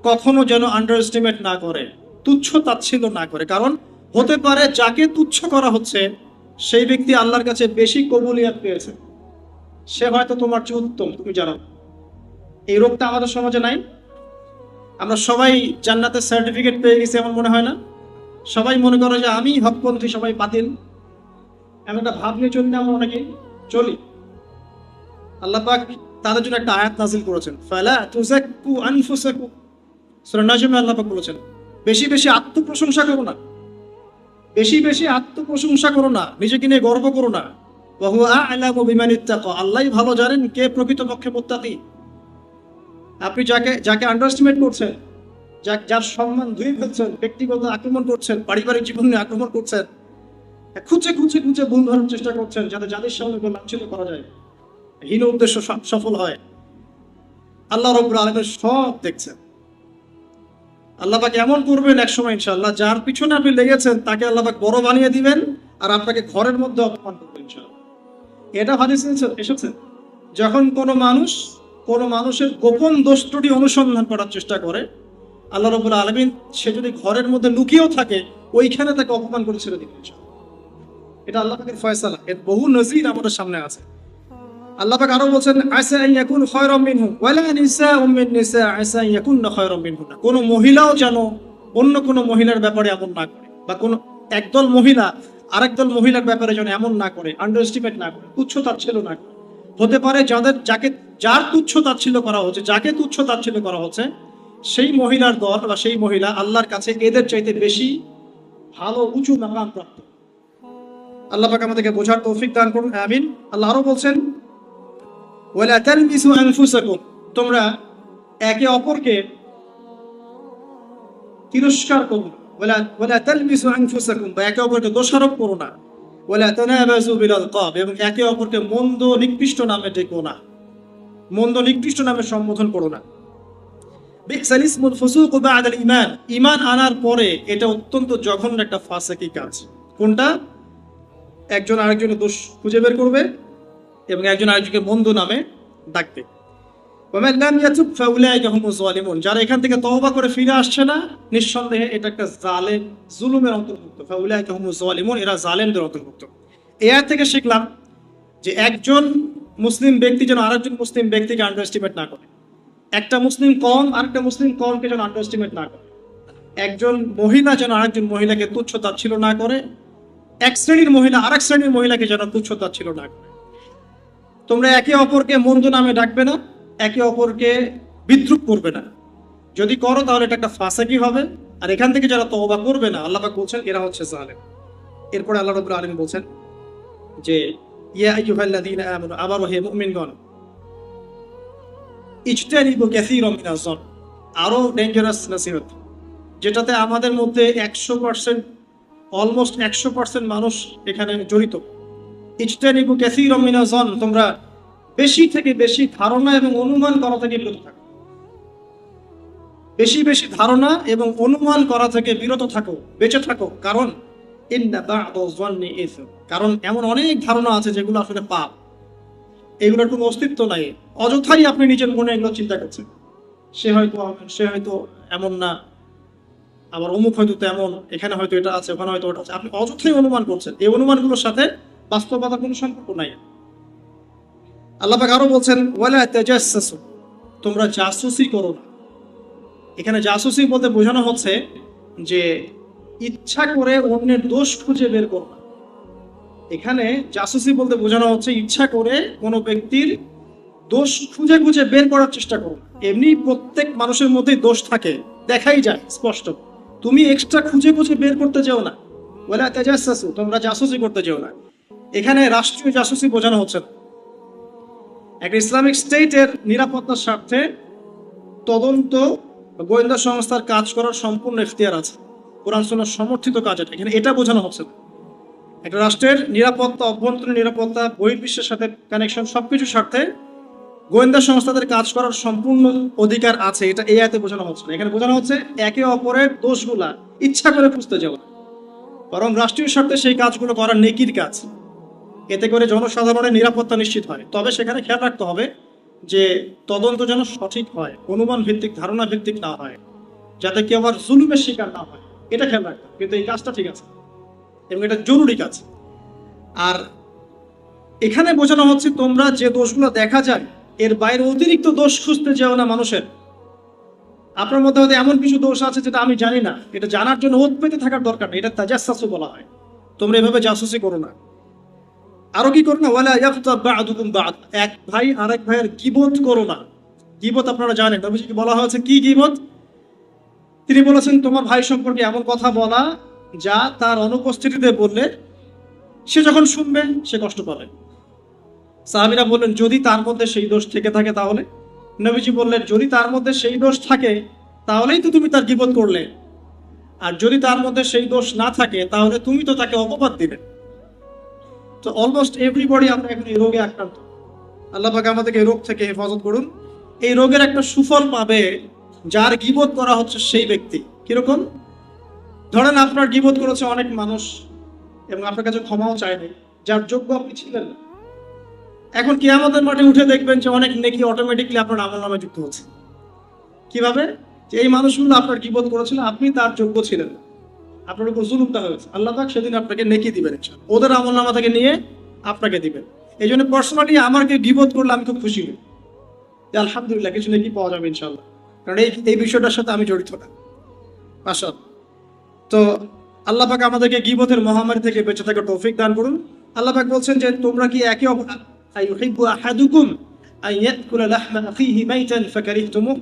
কখনো যেন আন্ডারএস্টিমেট না করে, তুচ্ছ তাচ্ছিল্য না করে। কারণ হতে পারে যাকে তুচ্ছ করা হচ্ছে সেই ব্যক্তি আল্লাহর কাছে বেশি কবুলিয়াত পেয়েছে, সে হয়তো তোমার চেয়ে উত্তম, তুমি জানো। এই রোগটা আমাদের সমাজে নাই? আমরা সবাই জান্নাতের সার্টিফিকেট পেয়ে গেছি এমন মনে হয় না? সবাই মনে করে যে আমি হকপন্থী, সবাই বাতিল, এমন একটা ভাব নিয়ে চলি না আমরা অনেকে চলি। আল্লাহ পাক তাদের জন্য একটা আয়াত নাযিল করেছেন, ফালা তুযাক্কু আনফুসাকুম, সূরা নাজমে আল্লাহ পাক বলেছেন বেশি বেশি আত্মপ্রশংসা করো না, বেশি বেশি আত্মপ্রশংসা করো না, নিজেকে নিয়ে গর্ব করো না। ওয়া হুয়া আ'লামু বিমান ইত্তাকা, আল্লাহই ভালো জানেন কে প্রকৃতপক্ষে মুত্তাকি। আপনি যাকে আন্ডারএস্টিমেট করছেন, যার সম্মান ধুয়ে ফেলছেন, ব্যক্তিগত আক্রমণ করছেন, পারিবারিক জীবনে আক্রমণ করছেন, খুঁজে খুঁজে খুঁজে ভুল ধরার চেষ্টা করছেন যাতে যাদের সামনে লাঞ্ছিত করা যায়, হীন উদ্দেশ্য সফল হয়, আল্লাহ রাব্বুল আলামিন সব দেখছেন। আল্লাহ পাক এমন করবেন একসময় ইনশাআল্লাহ, যার পিছনে আপনি লেগেছেন তাকে আল্লাহ পাক বড় বানিয়ে দিবেন আর আপনাকে ঘরের মধ্যে অপমান করবেন ইনশাআল্লাহ। এটা হাদিসে এসেছে, যখন কোনো মানুষের গোপন দোষ ত্রুটি অনুসন্ধান করার চেষ্টা করে, আল্লাহ রাব্বুল আলামিন সে যদি ঘরের মধ্যে লুকিয়েও থাকে ওইখানে তাকে অপমান করে ছেড়ে দিবেন ইনশাআল্লাহ। এটা আল্লাহ পাকের ফয়সালা, এর বহু নজির আমাদের সামনে আছে। আল্লাহ পাক আরো বলছেন আসা আন ইয়াকুনু খায়রাম মিনহুম ওয়ালা নিসাউম মিন নিসা আসা আন ইয়াকুননা খায়রাম মিনহুন্না, কোন মহিলাও যেন অন্য কোন মহিলার ব্যাপারে এমন না করে, বা কোন একদল মহিলা আরেকদল মহিলার ব্যাপারে যেন এমন না করে, আন্ডারএস্টিমেট না করে, তুচ্ছ তাচ্ছিল্য না করে। হতে পারে যার তুচ্ছ তাচ্ছিল্য করা হচ্ছে, যাকে তুচ্ছ তাচ্ছিল্য করা হচ্ছে, সেই মহিলার দল বা সেই মহিলা আল্লাহর কাছে এদের চাইতে বেশি ভালো উঁচু মাকাম প্রাপ্ত। আল্লাহ পাক আমাদেরকে বোঝার তৌফিক দান করুন, আমিন। আল্লাহ আরো বলছেন ওয়ালা তালবিসু আনফুসাকুম, তোমরা একে অপরকে তিরস্কার করো না। ওয়ালা তালবিসু আনফুসাকুম, বা একে অপরকে দোষারোপ করো না। ওয়ালা তানাবাজু বিল আলকাব, এবং একে অপরকে মন্দ নিকৃষ্ট নামে ডেকো না, মন্দ নিকৃষ্ট নামে সম্বোধন করো না। বিসাল ইসমুল ফুসুকু বা'দাল ঈমান, ঈমান আনার পরে এটা অত্যন্ত জঘন্য একটা ফাসিকি কাজ। কোনটা? একজন আরেকজনের দোষ খুঁজে বের করবে এবং একজন আরেকজনকে মন্দ নামে ডাকবে। ওয়ামান লাম ইয়াতুব ফাউলাইকা হুমুজ যালিমুন, যারা এখান থেকে তওবা করে ফিরে আসছে না, নিঃসন্দেহে এটা একটা জালেম, জুলুমের অন্তর্ভুক্ত। ফাউলাইকা হুমুজ যালিমুন, এরা জালেমদের অন্তর্ভুক্ত। এই আয়াত থেকে শিখলাম যে একজন মুসলিম ব্যক্তি যেন আরেকজন মুসলিম ব্যক্তিকে আন্ডারএস্টিমেট না করে, একটা মুসলিম কওম আরেকটা মুসলিম কওমকে যেন আন্ডারএস্টিমেট না করে। একজন মহিলা যেন আরেকজন মহিলাকে তুচ্ছ তাচ্ছিল্য না করে, এক শ্রেণীর মহিলা আরেক শ্রেণীর মহিলাকে যেন তুচ্ছ তাচ্ছিল্য না করে। তোমরা একে অপরকে মন্দ নামে ডাকবে না, একে অপরকে বিদ্রুপ করবে না। যদি করো তাহলে এটা একটা ফাসেকি হবে। আর এখান থেকে যারা তওবা করবে না, আল্লাহ পাক বলছেন এরা হচ্ছে জালেম। এরপরে আল্লাহ রাব্বুল আলামিন বলছেন যে ইয়া আইয়ুহাল্লাযীনা আমানু, আবারও হে মুমিনগণ, ইজতানিবু কাসীরাম মিনাজ যন, আরো ডেঞ্জারাস নসিহত, যেটাতে আমাদের মধ্যে 100%, অলমোস্ট 100% মানুষ এখানে জড়িত। ইজতানিবু কাসীরাম মিনাজ যন, তোমরা বেশি থেকে বেশি ধারণা এবং অনুমান করা থেকে বিরত থাকো। বেশি বেশি ধারণা এবং অনুমান করা থেকে বিরত থাকো, বেঁচে থাকো। কারণ ইন্না বা'দাজ যন্নি ইসম, কারণ এমন অনেক ধারণা আছে যেগুলো আসলে পাপ, এগুলোর কোনো অস্তিত্ব নাই। অযথাই আপনি নিজের মনে এগুলো চিন্তা করছেন, সে হয়তো এমন না, আবার অমুক হয়তো তেমন, এখানে হয়তো এটা আছে, ওখানে হয়তো ওটা আছে। আপনি অযথাই অনুমান করছেন, এই অনুমানগুলোর সাথে বাস্তবতার কোনো সম্পর্ক নাই। আল্লাহ পাক আরো বলছেন ওয়ালা তাজাসসু, তোমরা জাসুসি করো না। এখানে জাসুসি বলতে বোঝানো হচ্ছে যে ইচ্ছা করে অন্যের দোষ খুঁজে বের করো না। এখানে জাসুসি বলতে বোঝানো হচ্ছে ইচ্ছা করে কোনো ব্যক্তির দোষ খুঁজে খুঁজে বের করার চেষ্টা করো। এমনি প্রত্যেক মানুষের মধ্যেই দোষ থাকে, দেখাই যায় স্পষ্ট। তুমি এক্সট্রা খুঁজে খুঁজে বের করতে যেও না। ওয়ালা তাজাসসু, তোমরা জাসুসি করতে যেও না। এখানে রাষ্ট্রীয় জাসুসি বোঝানো হচ্ছে না। একটা ইসলামিক স্টেটের নিরাপত্তার স্বার্থে তদন্ত গোয়েন্দা সংস্থার কাজ করার সম্পূর্ণ এখতিয়ার আছে, কোরআন সুন্নাহ সমর্থিত কাজ এটা। এখানে এটা বোঝানো হচ্ছে না। একটা রাষ্ট্রের নিরাপত্তা, অভ্যন্তরীণ নিরাপত্তা, বহির্বিশ্বের সাথে কানেকশন, সবকিছুর স্বার্থে গোয়েন্দা সংস্থাদের কাজ করার সম্পূর্ণ অধিকার আছে, এটা এই আয়াতে বোঝানো হচ্ছে না। এখানে বোঝানো হচ্ছে একে অপরের দোষগুলা ইচ্ছা করে খুঁজতে যাওয়া, বরং রাষ্ট্রীয় স্বার্থে সেই কাজগুলো করার নেকির কাজ। এতে করে জনসাধারণের নিরাপত্তা নিশ্চিত হয়। তবে সেখানে খেয়াল রাখতে হবে যে তদন্ত যেন সঠিক হয়, অনুমান ভিত্তিক, ধারণা ভিত্তিক না হয়, যাতে কেউ আবার জুলুমের শিকার না হয়, এটা খেয়াল রাখতে হবে। কিন্তু এই কাজটা ঠিক আছে এবং এটা জরুরি কাজ। আর এখানে বোঝানো হচ্ছে তোমরা যে দোষগুলো দেখা যায় এর বাইরে অতিরিক্ত দোষ খুঁজতে যাও না মানুষের। আপনার মধ্যে হয়তো এমন কিছু দোষ আছে যেটা আমি জানি না, এটা জানার জন্য ওত পেতে থাকার দরকার নেই, এটা তাজাসসুস বলা হয়। তোমরা এভাবে জাসুসি করো না। আরো কি করো না, ওয়ালা ইয়াগতাব বা'দুকুম বা'দ, এক ভাই আরেক ভাইয়ের গীবত করো না। গীবত আপনারা জানেন, নবীজিকে বলা হয়েছে কি গীবত? তিনি বলেছেন তোমার ভাই সম্পর্কে এমন কথা বলা যা তার অনুপস্থিতিতে বললে সে যখন শুনবে সে কষ্ট পাবে। সাহাবীরা বললেন যদি তার মধ্যে সেই দোষ থেকে থাকে তাহলে? নবীজি বললেন যদি তার মধ্যে সেই দোষ থাকে তাহলেই তো তুমি তার গীবত করলে, আর যদি তার মধ্যে সেই দোষ না থাকে তাহলে তুমি তো তাকে অপবাদ দিলে। তো অলমোস্ট এভরিবডি আমরা এখন এই রোগে আক্রান্ত। আল্লাহ পাক আমাদেরকে এই রোগ থেকে হেফাজত করুন। এই রোগের একটা সুফল পাবে যার গীবত করা হচ্ছে সেই ব্যক্তি। কিরকম? ধরেন আপনার গীবত করেছে অনেক মানুষ এবং আপনার কাছে ক্ষমাও চায়নি, যার যোগ্য আপনি ছিলেন না। এখন কিয়ামতের মাঠে উঠে দেখবেন যে অনেক নেকি অটোমেটিকলি আপনার আমলনামায় যুক্ত হচ্ছে। কিভাবে? যে এই মানুষগুলো আপনার গীবত করেছিল, আপনি তার যোগ্য ছিলেন না, আপনার উপর জুলুমটা হয়েছে। আল্লাহ পাক সেদিন আপনাকে নেকি দিবেন, ওদের আমলনামা থেকে নিয়ে আপনাকে দিবেন। এই জন্য পার্সোনালি আমাকে গীবত করলে আমি খুব খুশি হই যে আলহামদুলিল্লাহ কিছু নেকি পাওয়া যাবে ইনশাল্লাহ, কারণ এই বিষয়টার সাথে আমি জড়িত না। মাশাআল্লাহ। তো আল্লাহ পাক আমাদেরকে গীবতের মহামারী থেকে বেঁচে থাকার তৌফিক দান করুন। আল্লাহ পাক বলছেন যে তোমরা কি একে আইয়ুহিব্বু আহাদুকুম আন ইয়াকুলা লাহমা আখিহি মাইতান ফাকারিহতুমুহ,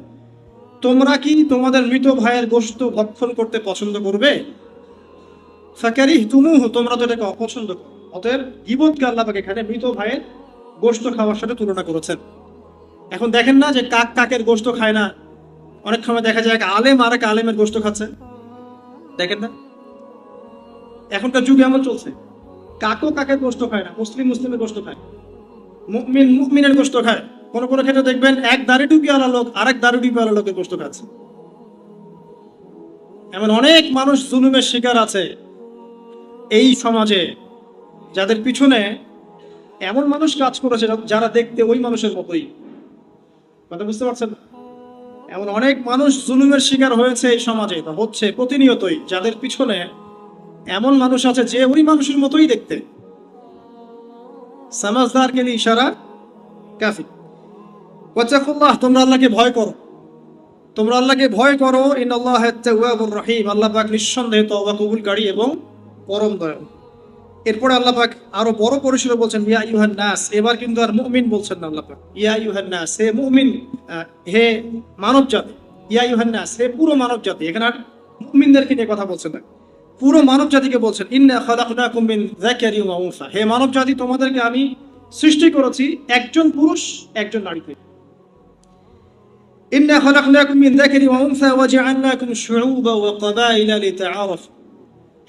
তোমরা কি তোমাদের মৃত ভাইয়ের গোশত ভক্ষণ করতে পছন্দ করবে? ফাকারিহতুমুহ, তোমরা তো এটাকে অপছন্দ করো। অতএব গীবতকে আল্লাহ পাক এখানে মৃত ভাইয়ের গোশত খাওয়ার সাথে তুলনা করেছেন। এখন দেখেন না যে কাক কাকের গোশত খায় না, অনেক সময় দেখা যায় এক আলেম আর এক আলেমের গোশত খাচ্ছে, দেখেন না? এখনকার যুগে এমন চলছে, কাকও কাকের গোশত খায় না, মুসলিম মুসলিমের গোশত খায়, মুমিন মুমিনের গোশত খায়। কোন কোন ক্ষেত্রে দেখবেন এক দাড়ি টুপিওয়ালা লোক আরেক দাড়ি টুপিওয়ালা লোকের গোশত খাচ্ছে। এমন অনেক মানুষ জুলুমের শিকার আছে এই সমাজে, যাদের পিছনে এমন মানুষ কাজ করেছে যারা দেখতে ওই মানুষের মতোই। কথা বুঝতে পারছেন? এমন অনেক মানুষ জুলুমের শিকার হয়েছে এই সমাজে, বা হচ্ছে প্রতিনিয়তই, যাদের পিছনে এমন মানুষ আছে যে ওই মানুষের মতোই দেখতে। সমাজদার কে লিয়ে ইশারা কাফি। ওয়াত্তাকুল্লাহ, তোমরা আল্লাহকে ভয় করো। তোমরা আল্লাহকে ভয় করো, ইন্নাল্লাহা তাওয়াবুর রহিম, আল্লাহ পাক নিঃসন্দেহে তওবা কবুলকারী এবং পরম দয়ালু। এরপরে আল্লাহ পাক আরো বড় পরিসরে বলছেন ইয়া আইয়ুহান নাস, এবার কিন্তু আর মুমিন বলছেন না আল্লাহ পাক, ইয়া আইয়ুহান নাস, হে মুমিন, হে মানব জাতি, ইয়া আইয়ুহান নাস, হে পুরো মানব জাতি। এখানে আর মুমিনদেরকে নিয়ে কথা বলছেন না, পুরো মানব জাতিকে বলছেন ইন্না খালাকনাকুম মিন যাকারিন ওয়া উনসা, হে মানব জাতি তোমাদেরকে আমি সৃষ্টি করেছি একজন পুরুষ একজন নারী থেকে। ইন্না খালাকনাকুম মিন যাকারিন ওয়া উনসা ওয়া জাআলনাকুম শুউবা ওয়া ক্বাবাইলা লিতাআরাফু,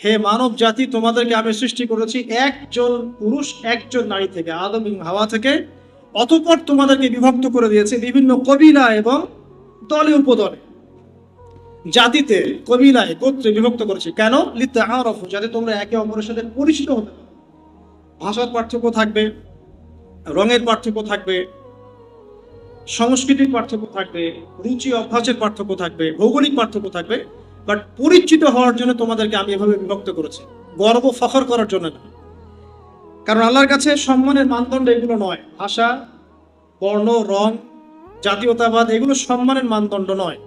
হে মানব জাতি তোমাদেরকে আমি সৃষ্টি করেছি একজন পুরুষ একজন নারী থেকে, আদম এবং হাওয়া থেকে। অতঃপর তোমাদেরকে বিভক্ত করে দিয়েছে বিভিন্ন কবিলা এবং দলে উপদলে, জাতিতে, কবিলায়, গোত্রে বিভক্ত করেছে। কেন? লিতাআরাফু, যাতে তোমরা একে অপরের সাথে পরিচিত হতে পারো। ভাষার পার্থক্য থাকবে, রঙের পার্থক্য থাকবে, সংস্কৃতির পার্থক্য থাকবে, রুচি অভ্যাসের পার্থক্য থাকবে, ভৌগোলিক পার্থক্য থাকবে, বাট পরিচিত হওয়ার জন্য তোমাদেরকে আমি এভাবে বিভক্ত করেছি, গর্ব ফখর করার জন্য না। কারণ আল্লাহর কাছে সম্মানের মানদণ্ড এগুলো নয়, ভাষা, বর্ণ, রং, জাতীয়তাবাদ, এগুলো সম্মানের মানদণ্ড নয়।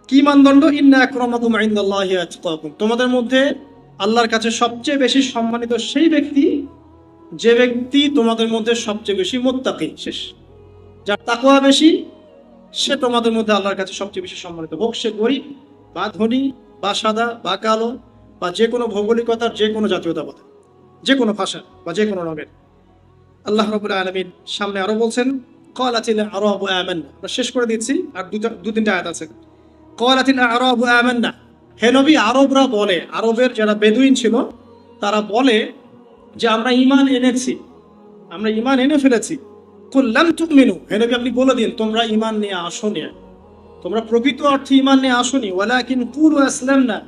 কি মানদণ্ড? ইন্না আকরামাকুম ইনদাল্লাহি আতকাকুম, তোমাদের মধ্যে আল্লাহর কাছে সবচেয়ে বেশি সম্মানিত সেই ব্যক্তি যে ব্যক্তি তোমাদের মধ্যে সবচেয়ে বেশি মুত্তাকি, শেষ, যার তাকওয়া বেশি, সে তোমাদের মধ্যে আল্লাহর কাছে সবচেয়ে বেশি সম্মানিত, হোক সে গরিব বা ধনী বা সাদা বা কালো বা যে কোনো ভৌগোলিকতার, যে কোনো জাতীয়তাবাদ, যে কোনো ভাষা বা যে কোনো রঙের। আল্লাহ রাব্বুল আলামিন সামনে আরো বলছেন ক্বালাতিল আরাবু আমান্না, আমরা শেষ করে দিচ্ছি, আর দু তিনটা আয়াত আছে। ক্বালাতিল আরাবু আমান্না, হে নবী আরবরা বলে, আরবের যারা বেদুইন ছিল তারা বলে যে আমরা ঈমান এনেছি, আমরা ঈমান এনে ফেলেছি। কুল লাম তুমিনু, হে নবী আপনি বলে দিন তোমরা ঈমান নিয়ে আসোনি, তোমরা প্রকৃত অর্থে ঈমান নিয়ে আসোনি। ওয়ালাকিন কুলু আসলামনা,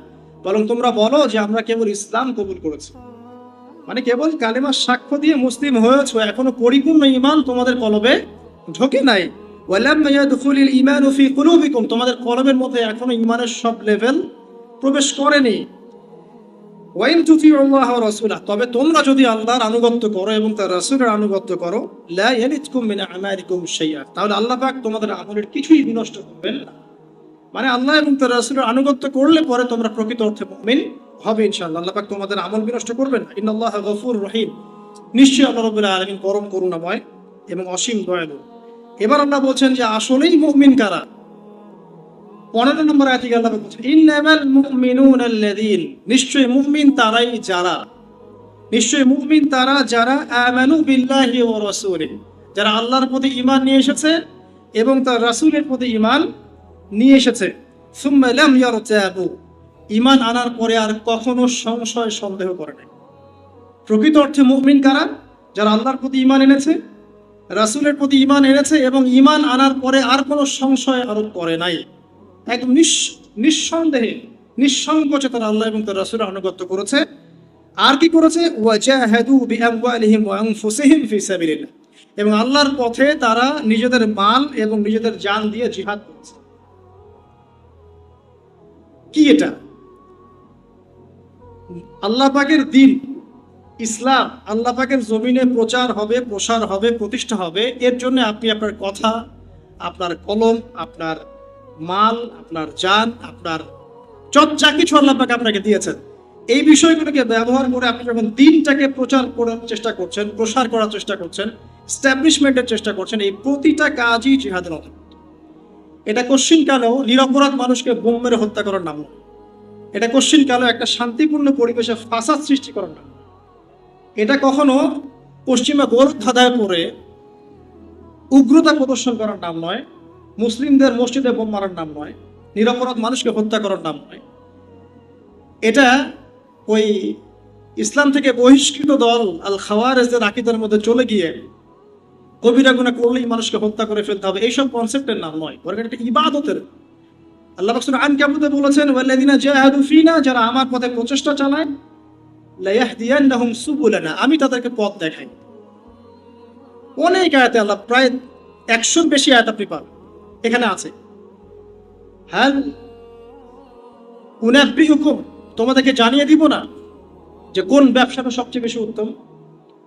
বরং তোমরা বলো যে আমরা কেবল ইসলাম কবুল করেছি, মানে কেবল কালেমার সাক্ষ্য দিয়ে মুসলিম হয়েছে, এখনো পরিপূর্ণ ঈমান তোমাদের কলবে ঢোকে নাই। ওয়ালাম্মা ইয়াদখুলিল ঈমানু ফি কুলুবিকুম, তোমাদের কলবের মধ্যে এখনো ঈমানের সব লেভেল প্রবেশ করেনি। ওয়াইন তুতিউল্লাহ ওয়া রাসূলা, তবে তোমরা যদি আল্লাহর আনুগত্য করো এবং তার রাসূলের আনুগত্য করো, লা ইয়ালিতকুম মিন আমালিকুম শাইআ, তাহলে আল্লাহ পাক তোমাদের আমলের কিছুই বিনষ্ট করবেন না। মানে আল্লাহ এবং তার রাসূলের আনুগত্য করলে পরে তোমরা প্রকৃত অর্থে মুমিন হবে ইনশাআল্লাহ। আল্লাহ পাক তোমাদের আমল বিনষ্ট করবেন না। ইন্নাল্লাহা গফুরুর রহিম, নিশ্চয়ই আল্লাহ রাব্বুল আলামিন পরম করুণাময় এবং অসীম দয়ালু। এবার আল্লাহ বলছেন যে আসলেই মুমিন কারা। 15 নম্বর আয়াতে আল্লাহ বলছেন ইন্নামাল মুমিনুনা আল্লাযীন, নিশ্চয়ই মুমিন তারাই যারা, নিশ্চয়ই মুমিন তারা যারা আমানু বিল্লাহি ওয়া রাসূলিহি, যারা আল্লাহর প্রতি ঈমান নিয়ে এসেছে এবং তার রাসূলের প্রতি ঈমান নিয়ে এসেছে। সুম্মা লাম ইয়ারতাবু, ঈমান আনার পরে আর কখনো সংশয় সন্দেহ করে নাই। প্রকৃত অর্থে মুমিন কারা? যারা আল্লাহর প্রতি ঈমান এনেছে, রাসূলের প্রতি ঈমান এনেছে এবং ঈমান আনার পরে আর কোনো সংশয় আরোপ করে নাই, একদম নিঃসন্দেহে নিঃসংকোচে তারা আল্লাহ এবং তার রাসূলের আনুগত্য করেছে। আর কি করেছে? ওয়াজাহাদু বিআমওয়ালিহিম ওয়া আনফুসিহিম ফি সাবিলিল্লাহ, এবং আল্লাহর পথে তারা নিজেদের মাল এবং নিজেদের জান দিয়ে জিহাদ করেছে। কি এটা? আল্লাহ পাকের দ্বীন ইসলাম আল্লাহ পাকের জমিনে প্রচার হবে, প্রসার হবে, প্রতিষ্ঠা হবে। এর জন্য আপনি আপনার কথা, আপনার কলম, আপনার মাল, আপনার জান, আপনার যা কিছু আল্লাহ পাক আপনাকে দিয়েছেন, এই বিষয়গুলোকে ব্যবহার করে আপনি যখন দ্বীনটাকে প্রচার করার চেষ্টা করছেন, প্রসার করার চেষ্টা করছেন, এস্টাবলিশমেন্টের চেষ্টা করছেন, এই প্রতিটা কাজই জিহাদের অন্তর্গত। এটা কোশ্চিন কালেও নিরপরাধ মানুষকে বোম মেরে হত্যা করার নাম নয়। এটা কোশ্চিন কালেও একটা শান্তিপূর্ণ পরিবেশে ফাসাদ সৃষ্টি করার নাম। এটা কখনো পশ্চিমা গোরখ ধাঁধায় পড়ে উগ্রতা প্রদর্শন করার নাম নয়, মুসলিমদের মসজিদে বোম মারার নাম নয়, নিরপরাধ মানুষকে হত্যা করার নাম নয়। এটা ওই ইসলাম থেকে বহিষ্কৃত দল আল খাওয়ারিজদের আকীদার মধ্যে চলে গিয়ে কবিরা গুনাহ করলেই মানুষকে হত্যা করে ফেলতে হবে, এইসব কনসেপ্টের নাম নয়, বরং এটা ইবাদতের। আল্লাহ পাক সূরা আনকাবুতে বলেছেন ওয়াল্লাযিনা জাহাদু ফিনা, যারা আমার পথে প্রচেষ্টা চালায়, লা ইয়াহদিয়ান্নাহুম সুবুলানা, আমি তাদেরকে পথ দেখাই। অনেক আয়াতে আল্লাহ, প্রায় 100-র বেশি আয়াত আপনি পাবেন এখানে আছে। হাল উনাব্বিউকুম, তোমাদেরকে জানিয়ে দিব না যে কোন ব্যবসাটা সবচেয়ে বেশি উত্তম।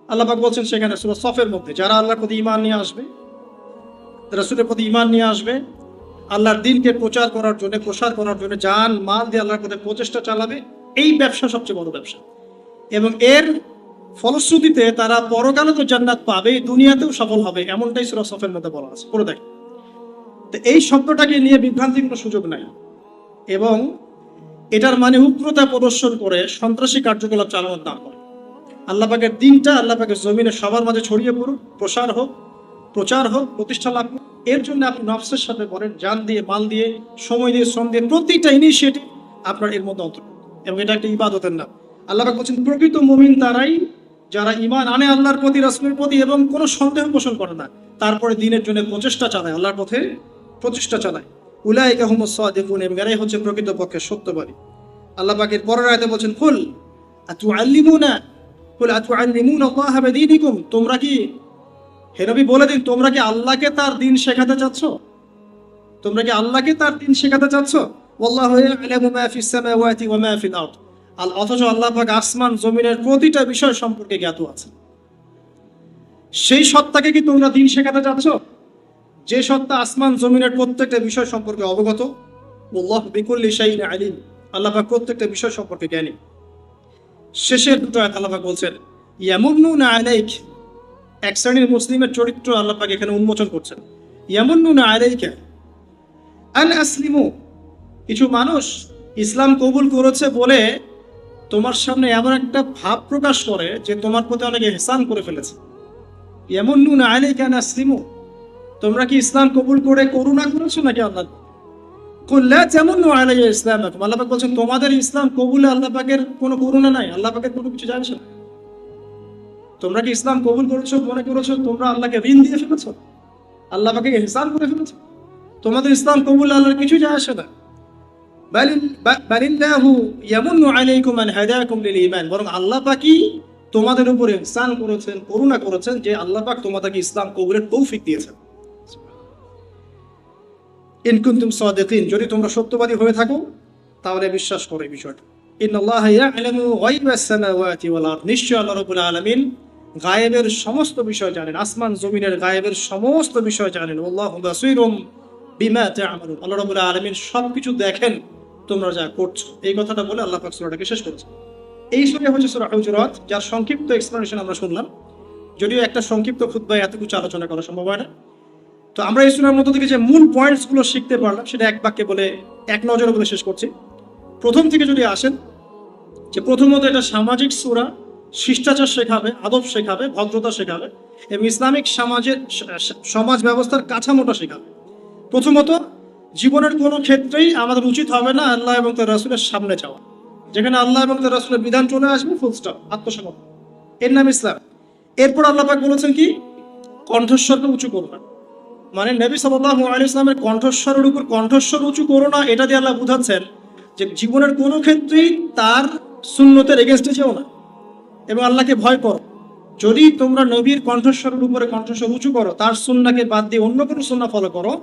আল্লাহ পাক বলছেন সেখানে সূরা সফের মধ্যে, যারা আল্লাহর প্রতি ঈমান নিয়ে আসবে, রাসূলের প্রতি ঈমান নিয়ে আসবে, আল্লাহর দ্বীনকে প্রচার করার জন্য, প্রসার করার জন্য জান মাল দিয়ে আল্লাহর পথে প্রচেষ্টা চালাবে, এই ব্যবসা সবচেয়ে বড় ব্যবসা। এবং এর ফলশ্রুতিতে তারা পরকালে তো জান্নাত পাবে, দুনিয়াতেও সফল হবে, এমনটাই সূরা সফের মধ্যে বলা আছে। পড়ে দেখ। তো এই শব্দটাকে নিয়ে বিভ্রান্তির কোনো সুযোগ নাই, এবং এটার মানে উগ্রতা প্রদর্শন করে সন্ত্রাসী কার্যকলাপ চালানোর না করে। আল্লাহ পাকের দিনটা আল্লাহ পাকের জমিনে সবার মাঝে ছড়িয়ে পড়ুক, প্রসার হোক, প্রচার হোক, প্রতিষ্ঠা লাভ হোক। এর জন্য আপনি নফসের সাথে করেন, জান দিয়ে, মাল দিয়ে, সময় দিয়ে, শ্রম দিয়ে, প্রতিটা ইনিশিয়েটিভ আপনার এর মধ্যে অন্তর্ভুক্ত, এবং এটা একটা ইবাদতের নাম। আল্লাহ পাক বলছেন প্রকৃত মুমিন তারাই যারা ঈমান আনে আল্লাহর প্রতি, রাসূলের প্রতি, এবং কোনো সন্দেহ পোষণ করে না, তারপরে দিনের জন্য প্রচেষ্টা চালায়, আল্লাহর পথে প্রচেষ্টা চালায়। উলাইকা হুমুস সাদিকুন, এবং এরাই হচ্ছে প্রকৃতপক্ষে সত্যবাদী। আল্লাহ পাকের পরের আয়াতে বলছেন কুল আতুআল্লিমুনা আল্লাহ বিদীনিকুম, তোমরা কি, হে নবী বলে দিন, তোমরা কি আল্লাহকে তার দিন শেখাতে চাচ্ছ? তোমরা কি আল্লাহকে তার দিন শেখাতে চাচ্ছ? ওয়াল্লাহু ইয়ালামু মা ফিস সামাওয়াতি ওয়া মা ফিল আরদ, অথচ আল্লাহ পাক আসমান জমিনের প্রতিটা বিষয় সম্পর্কে জ্ঞাত আছে। সেই সত্তাকে কি তোমরা দিন শেখাতে চাচ্ছ, যে সত্তা আসমান জমিনের প্রত্যেকটা বিষয় সম্পর্কে অবগত? আল্লাহু বিকুল্লি শাইইন আলিম, আল্লাহ পাক প্রত্যেকটা বিষয় সম্পর্কে জ্ঞানী। শেষের দুটো আয়াত আল্লাহ পাক বলছেন ইয়ামুন্নুনা আলাইক, এক শ্রেণীর মুসলিমের চরিত্র আল্লাহ পাক এখানে উন্মোচন করছেন। ইয়ামুন্নুনা আলাইকা আন আসলিমু, কিছু মানুষ ইসলাম কবুল করেছে বলে তোমার সামনে এমন একটা ভাব প্রকাশ করে যে তোমার প্রতি অনেক ইহসান করে ফেলেছে। ইয়ামুন্নুনা আলাইকা আন আসলিমু, তোমরা কি ইসলাম কবুল করে করুণা করেছো নাকি আল্লাহ? কুল লা তামুন্নু আলাইয়া ইসলামাকুম, আল্লাহ পাক বলছেন তোমাদের ইসলাম কবুলে আল্লাহ পাকের কোনো করুণা নাই, আল্লাহ পাকের কোনো কিছু জানছে না। তোমরা কি ইসলাম কবুল করেছো মনে করেছো তোমরা আল্লাহকে ঋণ দিয়ে ফেলেছো, আল্লাহ পাকে ইহসান করে ফেলেছো? তোমাদের ইসলাম কবুল আল্লাহর কিছু যায় আসে না। বালিল্লাহু ইয়ামুন্নু আলাইকুম আন হাদাকুম লিল ঈমান, বরং আল্লাহ পাকই তোমাদের উপরে ইহসান করেছেন, করুণা করেছেন, যে আল্লাহ পাক তোমাদেরকে ইসলাম কবুলের তৌফিক দিয়েছেন। ইন কুনতুম সাদিকিন, যদি তোমরা সত্যবাদী হয়ে থাকো তাহলে বিশ্বাস করো এই বিষয়টা। ইন্নাল্লাহা ইয়ালামু গায়বাস সামাওয়াতি ওয়াল আরদ, নিশ্চয় আল্লাহ রাব্বুল আলামিন গায়েবের সমস্ত বিষয় জানেন, আসমান জমিনের গায়েবের সমস্ত বিষয় জানেন। আল্লাহু বাসীরুম বিমা তা'মালুন, আল্লাহ রাব্বুল আলামিন সবকিছু দেখেন তোমরা যা করছো। এই কথাটা বলে আল্লাহ পাক সূরাটাকে শেষ করেছেন। এই সূরা হচ্ছে সূরা হুজুরাত, যার সংক্ষিপ্ত এক্সপ্লেনেশন আমরা শুনলাম, যদিও একটা সংক্ষিপ্ত খুতবায় এত কিছু আলোচনা করা সম্ভব হয় না। তো আমরা এই সূরার মধ্যে থেকে যে মূল পয়েন্টস গুলো শিখতে পারলাম সেটা এক বাক্যে বলে, এক নজরে বলে শেষ করছি। প্রথম থেকে যদি আসেন, যে প্রথমত এটা সামাজিক সূরা, শিষ্টাচার শেখাবে, আদব শেখাবে, ভদ্রতা শেখাবে, এবং ইসলামিক সমাজ ব্যবস্থার কাঠামোটা শেখাবে। প্রথমত জীবনের কোনো ক্ষেত্রেই আমাদের উচিত হবে না আল্লাহ এবং তার রাসূলের সামনে যাওয়া, যেখানে আল্লাহ এবং তার রাসূলের বিধান চলে আসবে, ফুল স্টপ, আত্মসমর্পণ, এর নাম ইসলাম। এরপর আল্লাহ পাক বলেছেন কি, কণ্ঠস্বরকে উঁচু করো না, মানে নবী সাল্লাল্লাহু আলাইহি ওয়াসাল্লামের কণ্ঠস্বরের উপর কণ্ঠস্বর উঁচু করো না, এটা দিয়ে আল্লাহ বুঝাচ্ছেন যে জীবনের কোনো ক্ষেত্রেই তার সুন্নতের এগেনস্টে যেও না, এবং আল্লাহকে ভয় করো। যদি তোমরা নবীর কণ্ঠস্বরের উপরে কণ্ঠস্বর উঁচু করো, তার সুন্নাহকে বাদ দিয়ে অন্য কোনো সুন্নাহ ফলো করো,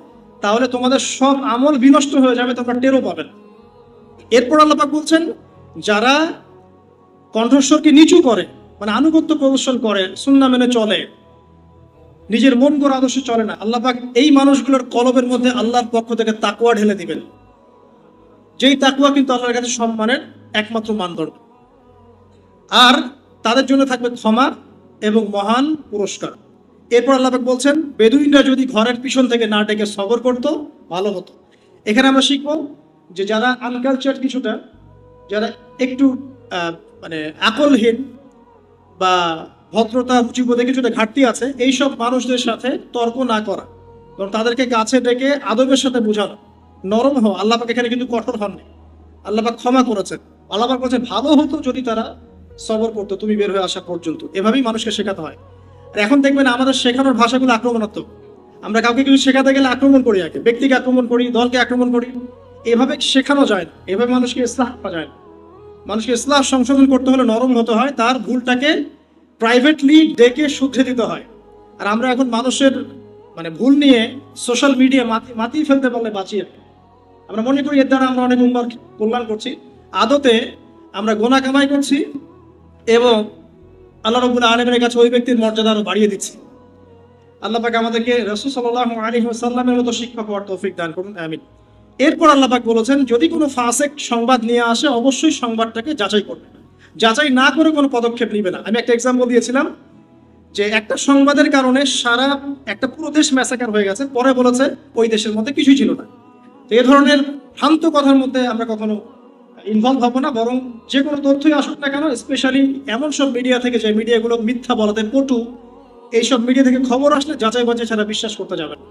তাহলে তোমাদের সব আমল বিনষ্ট হয়ে যাবে, তোমরা টেরও পাবে না। এরপর আল্লাহ পাক বলছেন যারা কণ্ঠস্বরকে নিচু করে, মানে আনুগত্য প্রদর্শন করে, সুন্নাহ মেনে চলে, নিজের মন গড়া আদর্শে চলে না, আল্লাহ পাক এই মানুষগুলোর কলবের মধ্যে আল্লাহর পক্ষ থেকে তাকওয়া ঢেলে দিবেন, যেই তাকওয়া কিন্তু আল্লাহর কাছে সম্মানের একমাত্র মানদণ্ড। আর তাদের জন্য থাকবে ক্ষমা এবং মহান পুরস্কার। এরপর আল্লাহ পাক বলছেন বেদুইনরা যদি ঘরের পিছন থেকে না ডেকে সবর করতো ভালো হতো। এখানে আমরা শিখবো যে যারা আনকালচার কিছুটা, যারা একটু মানে আকলহীন বা ভদ্রতা রুচিবোধে কিছুটা ঘাটতি আছে, এইসব মানুষদের সাথে তর্ক না করা, কারণ তাদেরকে কাছে ডেকে আদবের সাথে বোঝানো, নরম হওয়া। আল্লাহ পাক এখানে কিন্তু কঠোর হননি, আল্লাহ পাক ক্ষমা করেছেন। আল্লাহ পাক বলছেন ভালো হতো যদি তারা সবর করতো তুমি বের হয়ে আসা পর্যন্ত। এভাবেই মানুষকে শেখাতে হয়। আর এখন দেখবেন আমাদের শেখানোর ভাষাগুলো আক্রমণাত্মক। আমরা কাউকে কিছু শেখাতে গেলে আক্রমণ করি, আগে ব্যক্তিকে আক্রমণ করি, দলকে আক্রমণ করি। এভাবে শেখানো যায় না, এভাবে মানুষকে ইসলাহ করা যায় না। মানুষকে ইসলাহ সংশোধন করতে হলে নরম হতে হয়, তার ভুলটাকে প্রাইভেটলি ডেকে শুধরে দিতে হয়। আর আমরা এখন মানুষের মানে ভুল নিয়ে সোশ্যাল মিডিয়া মাতিয়ে ফেলতে পারলে বাঁচিয়ে, আমরা মনে করি এর দ্বারা আমরা অনেক উম্মার কল্যাণ করছি। আদতে আমরা গোনা কামাই করছি এবং আল্লাহ রাব্বুল আলামিনের কাছে ওই ব্যক্তির মর্যাদা আরো বাড়িয়ে দিচ্ছি। আল্লাহ পাক আমাদেরকে রাসূল সাল্লাল্লাহু আলাইহি ওয়াসাল্লামের মতো শিক্ষক হওয়ার তৌফিক দান করুন, আমিন। এরপর আল্লাহ পাক বলেছেন, যদি কোনো ফাসিক সংবাদ নিয়ে আসে অবশ্যই সংবাদটাকে যাচাই করবে, যাচাই না করে কোনো পদক্ষেপ নিবে না। আমি একটা এক্সাম্পল দিয়েছিলাম যে একটা সংবাদের কারণে সারা একটা পুরো দেশ ম্যাসাকার হয়ে গেছে, পরে বলেছে ওই দেশের মধ্যে কিছুই ছিল না। তো এই ধরনের ভ্রান্ত কথার মধ্যে আমরা কখনো ইনভলভ হবো না, বরং যে কোনো তথ্যই আসুক না কেন, স্পেশালি এমন সব মিডিয়া থেকে যে মিডিয়াগুলো মিথ্যা বলাতে পটু, এইসব মিডিয়া থেকে খবর আসলে যাচাই বাছাই ছাড়া বিশ্বাস করতে যাবে না।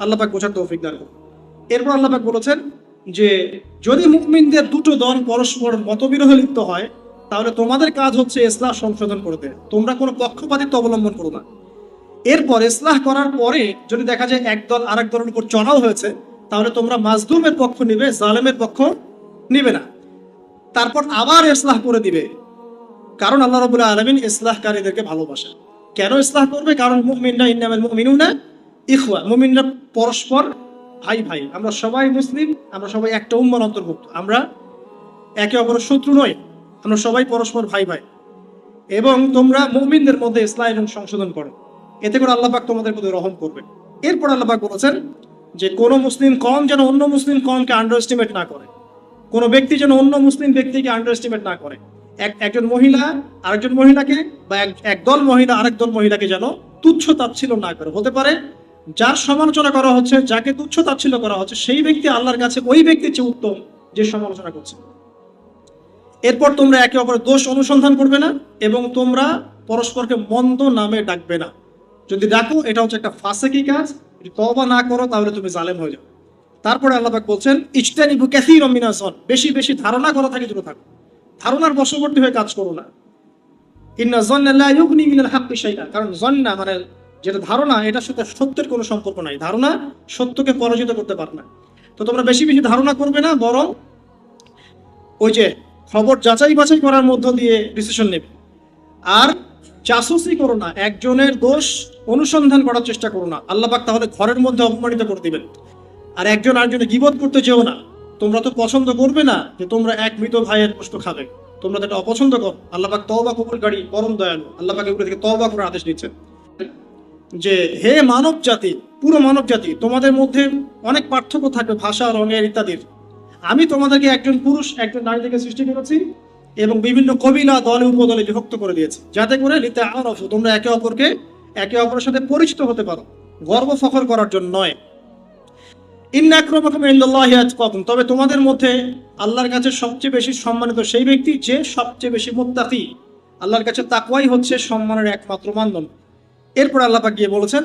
আল্লাহ পাক বোঝার তৌফিক দান করুন। এরপর আল্লাহ পাক বলেছেন যে যদি মুমিনদের দুটো দল পরস্পর মতবিরোধে লিপ্ত হয় তাহলে তোমাদের কাজ হচ্ছে ইসলাহ সংশোধন করতে, তোমরা কোনো পক্ষপাতিত্ব অবলম্বন করো না। এরপর ইসলাহ করার পরে যদি দেখা যায় এক দল আরেক দলের উপর চড়াও হয়েছে, তাহলে তোমরা মাজলুমের পক্ষ নিবে, জালেমের পক্ষ নিবে না। তারপর আবার ইসলাহ করে দিবে, কারণ আল্লাহ রাব্বুল আলামিন ইসলাহকারীদেরকে ভালোবাসেন। কেন ইসলাহ করবে? কারণ মুমিনরা ইন্নামাল মুমিনুনা ইখওয়া, মুমিনরা পরস্পর ভাই ভাই, আমরা সবাই মুসলিম, আমরা সবাই একটা উম্মার অন্তর্ভুক্ত, আমরা একে অপরের শত্রু নই, আমরা সবাই পরস্পর ভাই ভাই। এবং তোমরা মুমিনদের মধ্যে ইসলাহ এবং সংশোধন করো, এতে করে আল্লাহ পাক তোমাদের প্রতি রহম করবে। এরপর আল্লাহ পাক বলেছেন যে কোনো মুসলিম কওম যেন অন্য মুসলিম কওমকে আন্ডার এস্টিমেট না করে, কোনো ব্যক্তি যেন অন্য মুসলিম ব্যক্তিকে আন্ডার এস্টিমেট না করে। একজন মহিলা আরেকজন মহিলাকে বা একদল মহিলা আরেক দল মহিলাকে যেন তুচ্ছ তাচ্ছিল্য না করে। হতে পারে যার সমালোচনা করা হচ্ছে, যাকে তুচ্ছ তাচ্ছিল্য করা হচ্ছে, সেই ব্যক্তি আল্লাহর কাছে ওই ব্যক্তির চেয়ে উত্তম যে সমালোচনা করছে। এরপর তোমরা একে অপরের দোষ অনুসন্ধান করবে না এবং তোমরা পরস্পরকে মন্দ নামে ডাকবে না। যদি ডাকো এটা হচ্ছে একটা ফাসিকি কাজ, যদি তওবা না করো তাহলে তুমি জালেম হয়ে যাও। তারপরে আল্লাহ পাক বলছেন ইজতানিবু কাসীরাম মিনাজ যন, বেশি বেশি ধারণা করা থাকে দূরে থাকো, ধারণার বশবর্তী হয়ে কাজ করো না। ইন্না যন্না লা ইউগনি মিনাল হাক্কি শাইআ, কারণ যন্না মানে যেটা ধারণা, এটার সাথে সত্যের কোনো সম্পর্ক নাই, ধারণা সত্যকে পরাজিত করতে পারে না। তো তোমরা বেশি বেশি ধারণা করবে না, বরং ওই যে খবর যাচাই বাছাই করার মধ্য দিয়ে ডিসিশন নেবে। আর জাসুসি করো না, একজনের দোষ অনুসন্ধান করার চেষ্টা করো না, আল্লাহ পাক তাহলে ঘরের মধ্যে অপমানিত করে দিবেন। আর একজন আরেকজনের গীবত করতে যেও না, তোমরা তো পছন্দ করবে না যে তোমরা এক মৃত ভাইয়ের গোশত খাবে, তোমরা তো এটা অপছন্দ করো। আল্লাহ পাক তওবা কবুলকারী, পরম দয়ালু, আল্লাহ পাক এগুলো থেকে তওবা করার আদেশ দিচ্ছেন যে হে মানব জাতি, পুরো মানব জাতি, তোমাদের মধ্যে অনেক পার্থক্য থাকবে ভাষা, রঙের ইত্যাদির। আমি তোমাদেরকে একজন পুরুষ একজন নারী থেকে সৃষ্টি করেছি এবং বিভিন্ন কবিলা দলে উপদলে বিভক্ত করে দিয়েছি, যাতে করে লিতাআরাফু, তোমরা একে অপরের সাথে পরিচিত হতে পারো, গর্ব ফখর করার জন্য নয়। ইন্না আক্রামাকুম ইনদাল্লাহি আতকাকুম, তবে তোমাদের মধ্যে আল্লাহর কাছে সবচেয়ে বেশি সম্মানিত সেই ব্যক্তি যে সবচেয়ে বেশি মুত্তাকি। আল্লাহর কাছে তাকওয়াই হচ্ছে সম্মানের একমাত্র মানদণ্ড। এরপর আল্লাহ পাক গিয়ে বলেছেন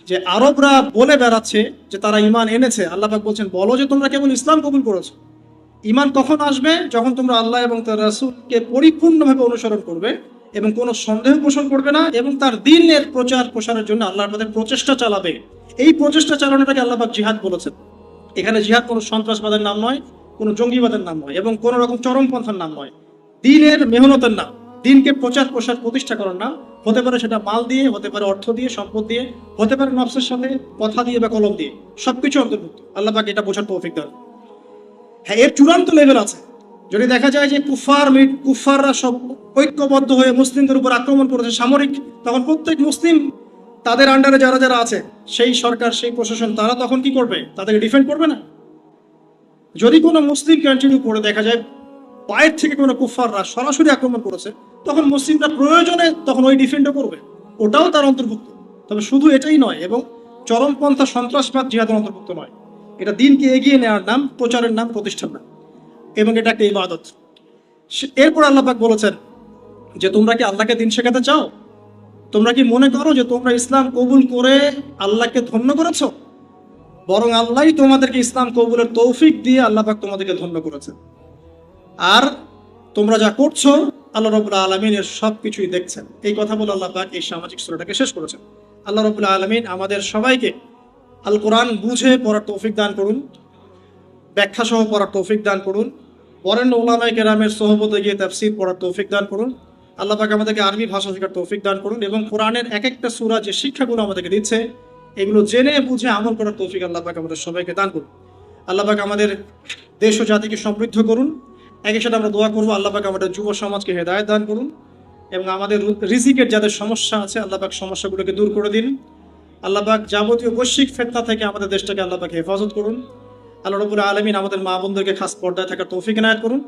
যে আরবরা বলে বেড়াচ্ছে যে তারা ঈমান এনেছে, আল্লাহ পাক বলছেন বলো যে তোমরা কেবল ইসলাম কবুল করেছো। ঈমান কখন আসবে? যখন তোমরা আল্লাহ এবং তার রাসূলকে পরিপূর্ণভাবে অনুসরণ করবে এবং কোনো সন্দেহ পোষণ করবে না এবং তার দ্বীনের প্রচার প্রসারের জন্য আল্লাহর পথে প্রচেষ্টা চালাবে। এই প্রচেষ্টা চালানোটাকে আল্লাহ পাক জিহাদ বলেছেন। এখানে জিহাদ কোনো সন্ত্রাসবাদের নাম নয়, কোনো জঙ্গিবাদের নাম নয় এবং কোনো রকম চরমপন্থার নাম নয়, দ্বীনের মেহনতের নাম, দ্বীনকে প্রচার প্রসার প্রতিষ্ঠা করার নাম। হতে পারে সেটা মাল দিয়ে, হতে পারে অর্থ দিয়ে, সম্পদ দিয়ে, হতে পারে নফসের সাথে কথা দিয়ে বা কলম দিয়ে, সবকিছু অন্তর্ভুক্ত। আল্লাহ পাক এটা বোঝার তৌফিক দেন। হ্যাঁ, এর চূড়ান্ত লেভেল আছে। যদি দেখা যায় যে কুফাররা সব ঐক্যবদ্ধ হয়ে মুসলিমদের উপর আক্রমণ করেছে সামরিক, তখন প্রত্যেক মুসলিম তাদের আন্ডারে যারা যারা আছে, সেই সরকার, সেই প্রশাসন, তারা তখন কি করবে? তাদেরকে ডিফেন্ড করবে না? যদি কোনো মুসলিম কান্ট্রির উপরে দেখা যায় বাইরে থেকে কোনো কুফাররা সরাসরি আক্রমণ করেছে, তখন মুসলিমরা প্রয়োজনে তখন ওই ডিফেন্ডও করবে, ওটাও তার অন্তর্ভুক্ত। তবে শুধু এটাই নয়, এবং চরমপন্থা সন্ত্রাসবাদ জিহাদের অন্তর্ভুক্ত নয়। এটা দিনকে এগিয়ে নেওয়ার নাম, প্রচারের নাম, প্রতিষ্ঠার নাম, এবং এটা একটা ইবাদত। এরপর আল্লাহ পাক বলেছেন যে তোমরা কি আল্লাহকে দিন শেখাতে চাও? তোমরা কি মনে করো যে তোমরা ইসলাম কবুল করে আল্লাহকে ধন্য করেছো? বরং আল্লাহই তোমাদেরকে ইসলাম কবুলের তৌফিক দিয়ে আল্লাহ পাক তোমাদেরকে ধন্য করেছেন। আর তোমরা যা করছো আল্লাহ রাব্বুল আলামিন এর সবকিছুই দেখছেন। এই কথা বলে আল্লাহ পাক এই সামাজিক সূরাটাকে শেষ করেছেন। আল্লাহ রাব্বুল আলামিন আমাদের সবাইকে আল কোরআন বুঝে পড়ার তৌফিক দান করুন, ব্যাখ্যা সহ পড়ার তৌফিক দান করুন, বরেণ্য উলামায়ে কেরামের সোহবতে গিয়ে তাফসীর পড়ার তৌফিক দান করুন। আল্লাহ পাক আমাদেরকে আরবি ভাষা শেখার তৌফিক দান করুন এবং কোরআনের এক একটা সূরা যে শিক্ষাগুলো আমাদেরকে দিচ্ছে এগুলো জেনে বুঝে আমল করার তৌফিক আল্লাহ পাক আমাদের সবাইকে দান করুন। আল্লাহ পাক আমাদের দেশ ও জাতিকে সমৃদ্ধ করুন। একই সাথে আমরা দোয়া করবো আল্লাহ পাক আমাদের যুব সমাজকে হেদায়েত দান করুন এবং আমাদের রিজিকের যাদের সমস্যা আছে আল্লাহ পাক সমস্যাগুলোকে দূর করে দিন। আল্লাহ পাক যাবতীয় বৈশ্বিক ফিতনা থেকে আমাদের দেশটাকে আল্লাহ পাক হেফাজত করুন। আল্লাহ রাব্বুল আলামিন আমাদের মা বোনদেরকে খাস পর্দায় থাকার তৌফিক এনায়েত করুন।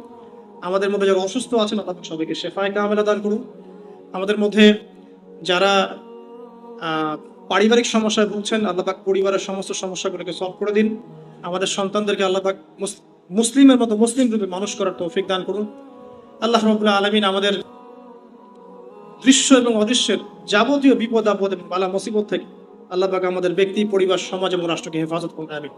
আমাদের মধ্যে যারা অসুস্থ আছেন আল্লাহ পাক সবাইকে শেফায়ে কামেলা দান করুন। আমাদের মধ্যে যারা পারিবারিক সমস্যায় ভুগছেন আল্লাহ পাক পরিবারের সমস্ত সমস্যাগুলোকে সলভ করে দিন। আমাদের সন্তানদেরকে আল্লাহ পাক মুসলিমের মতো মুসলিম রূপে মানুষ করার তৌফিক দান করুন। আল্লাহ রাব্বুল আলামিন আমাদের দৃশ্য এবং অদৃশ্যের যাবতীয় বিপদ আপদ এবং বালা মুসিবত থেকে আল্লাহ পাক আমাদের ব্যক্তি, পরিবার, সমাজ এবং রাষ্ট্রকে হেফাজত করুন। আমিন।